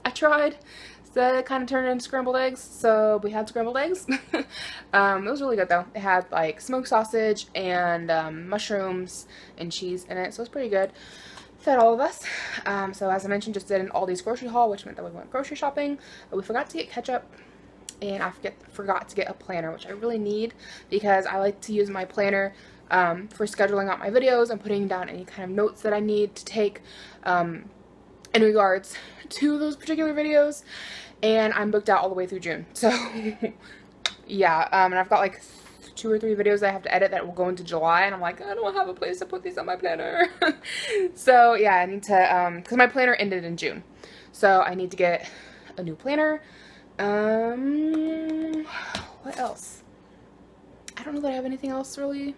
I tried, so it kind of turned into scrambled eggs, so we had scrambled eggs. It was really good though. It had like smoked sausage and mushrooms and cheese in it, so it was pretty good. Fed all of us. So as I mentioned, just did an Aldi's grocery haul, which meant that we went grocery shopping. We forgot to get ketchup, and I forgot to get a planner, which I really need, because I like to use my planner for scheduling out my videos and putting down any kind of notes that I need to take in regards to those particular videos. And I'm booked out all the way through June, so yeah. And I've got like 2 or 3 videos I have to edit that will go into July, and I'm like, I don't have a place to put these on my planner. So yeah, I need to, because my planner ended in June, so I need to get a new planner. What else? I don't know that I have anything else really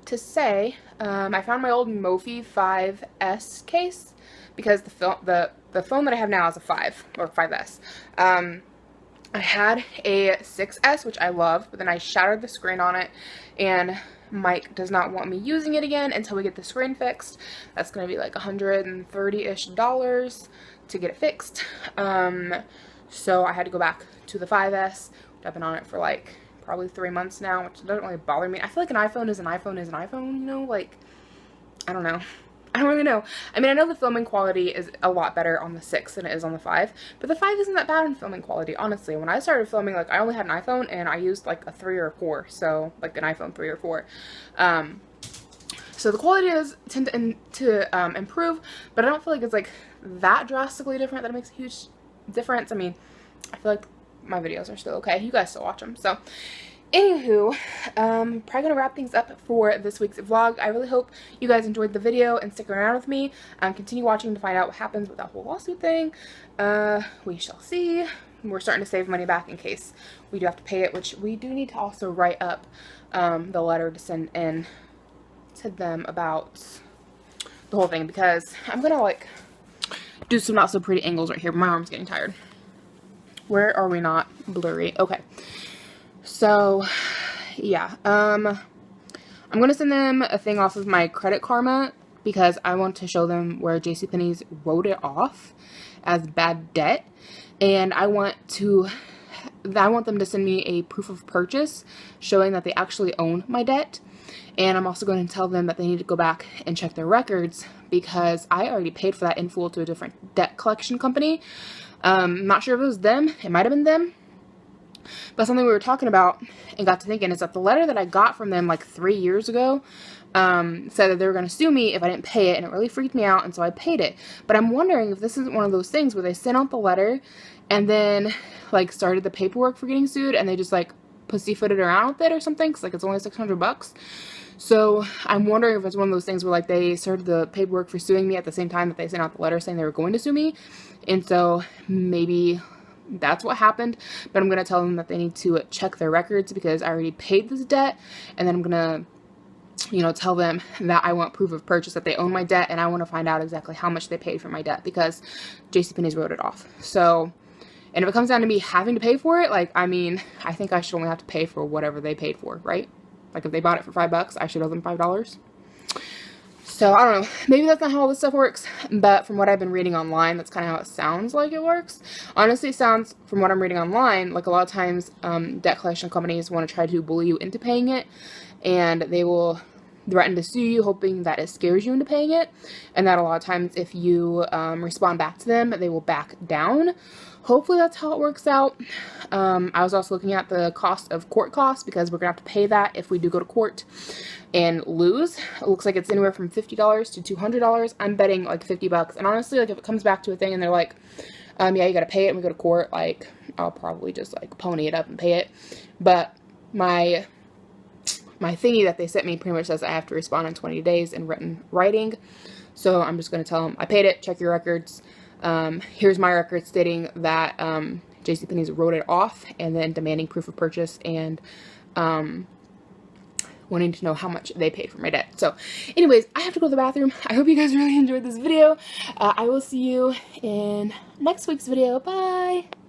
to say. I found my old Mophie 5S case, because the phone that I have now is a 5, or 5S. I had a 6S, which I love, but then I shattered the screen on it, and Mike does not want me using it again until we get the screen fixed. That's going to be like $130-ish to get it fixed. So I had to go back to the 5S. I've been on it for like probably 3 months now, which doesn't really bother me. I feel like an iPhone is an iPhone is an iPhone, you know, like, I don't know. I don't really know. I mean, I know the filming quality is a lot better on the 6 than it is on the 5, but the 5 isn't that bad in filming quality, honestly. When I started filming, like, I only had an iPhone, and I used like a 3 or 4, so like an iPhone 3 or 4. So the quality does tend to improve, but I don't feel like it's like that drastically different that it makes a huge difference. I mean, I feel like my videos are still okay. You guys still watch them. So anywho, probably gonna wrap things up for this week's vlog. I really hope you guys enjoyed the video and stick around with me. Continue watching to find out what happens with that whole lawsuit thing. We shall see. We're starting to save money back in case we do have to pay it, which we do need to also write up the letter to send in to them about the whole thing, because I'm gonna like do some not so pretty angles right here. My arm's getting tired. Where are we not blurry? Okay. So yeah, I'm gonna send them a thing off of my Credit Karma because I want to show them where JCPenney's wrote it off as bad debt, and I want them to send me a proof of purchase showing that they actually own my debt. And I'm also going to tell them that they need to go back and check their records because I already paid for that in full to a different debt collection company. I'm not sure if it was them. It might have been them. But something we were talking about and got to thinking is that the letter that I got from them like 3 years ago said that they were going to sue me if I didn't pay it, and it really freaked me out, and so I paid it. But I'm wondering if this isn't one of those things where they sent out the letter and then like started the paperwork for getting sued, and they just like pussyfooted around with it or something, because like it's only $600. So I'm wondering if it's one of those things where like they started the paperwork for suing me at the same time that they sent out the letter saying they were going to sue me, and so maybe that's what happened. But I'm going to tell them that they need to check their records because I already paid this debt, and then I'm going to, you know, tell them that I want proof of purchase, that they own my debt, and I want to find out exactly how much they paid for my debt because JCPenney's wrote it off. So, and if it comes down to me having to pay for it, like, I mean, I think I should only have to pay for whatever they paid for, right? Like, if they bought it for $5, I should owe them $5. So, I don't know. Maybe that's not how all this stuff works, but from what I've been reading online, that's kind of how it sounds like it works. Honestly, it sounds, from what I'm reading online, like a lot of times debt collection companies want to try to bully you into paying it, and they will threaten to sue you, hoping that it scares you into paying it, and that a lot of times if you respond back to them, they will back down. Hopefully that's how it works out. I was also looking at the cost of court costs because we're gonna have to pay that if we do go to court and lose. It looks like it's anywhere from $50 to $200. I'm betting like $50. And honestly, like if it comes back to a thing and they're like, yeah, you gotta pay it and we go to court, like I'll probably just like pony it up and pay it. But my thingy that they sent me pretty much says I have to respond in 20 days in writing. So I'm just gonna tell them I paid it, check your records. Here's my record stating that JCPenney's wrote it off, and then demanding proof of purchase and wanting to know how much they paid for my debt. So anyways, I have to go to the bathroom. I hope you guys really enjoyed this video. I will see you in next week's video. Bye!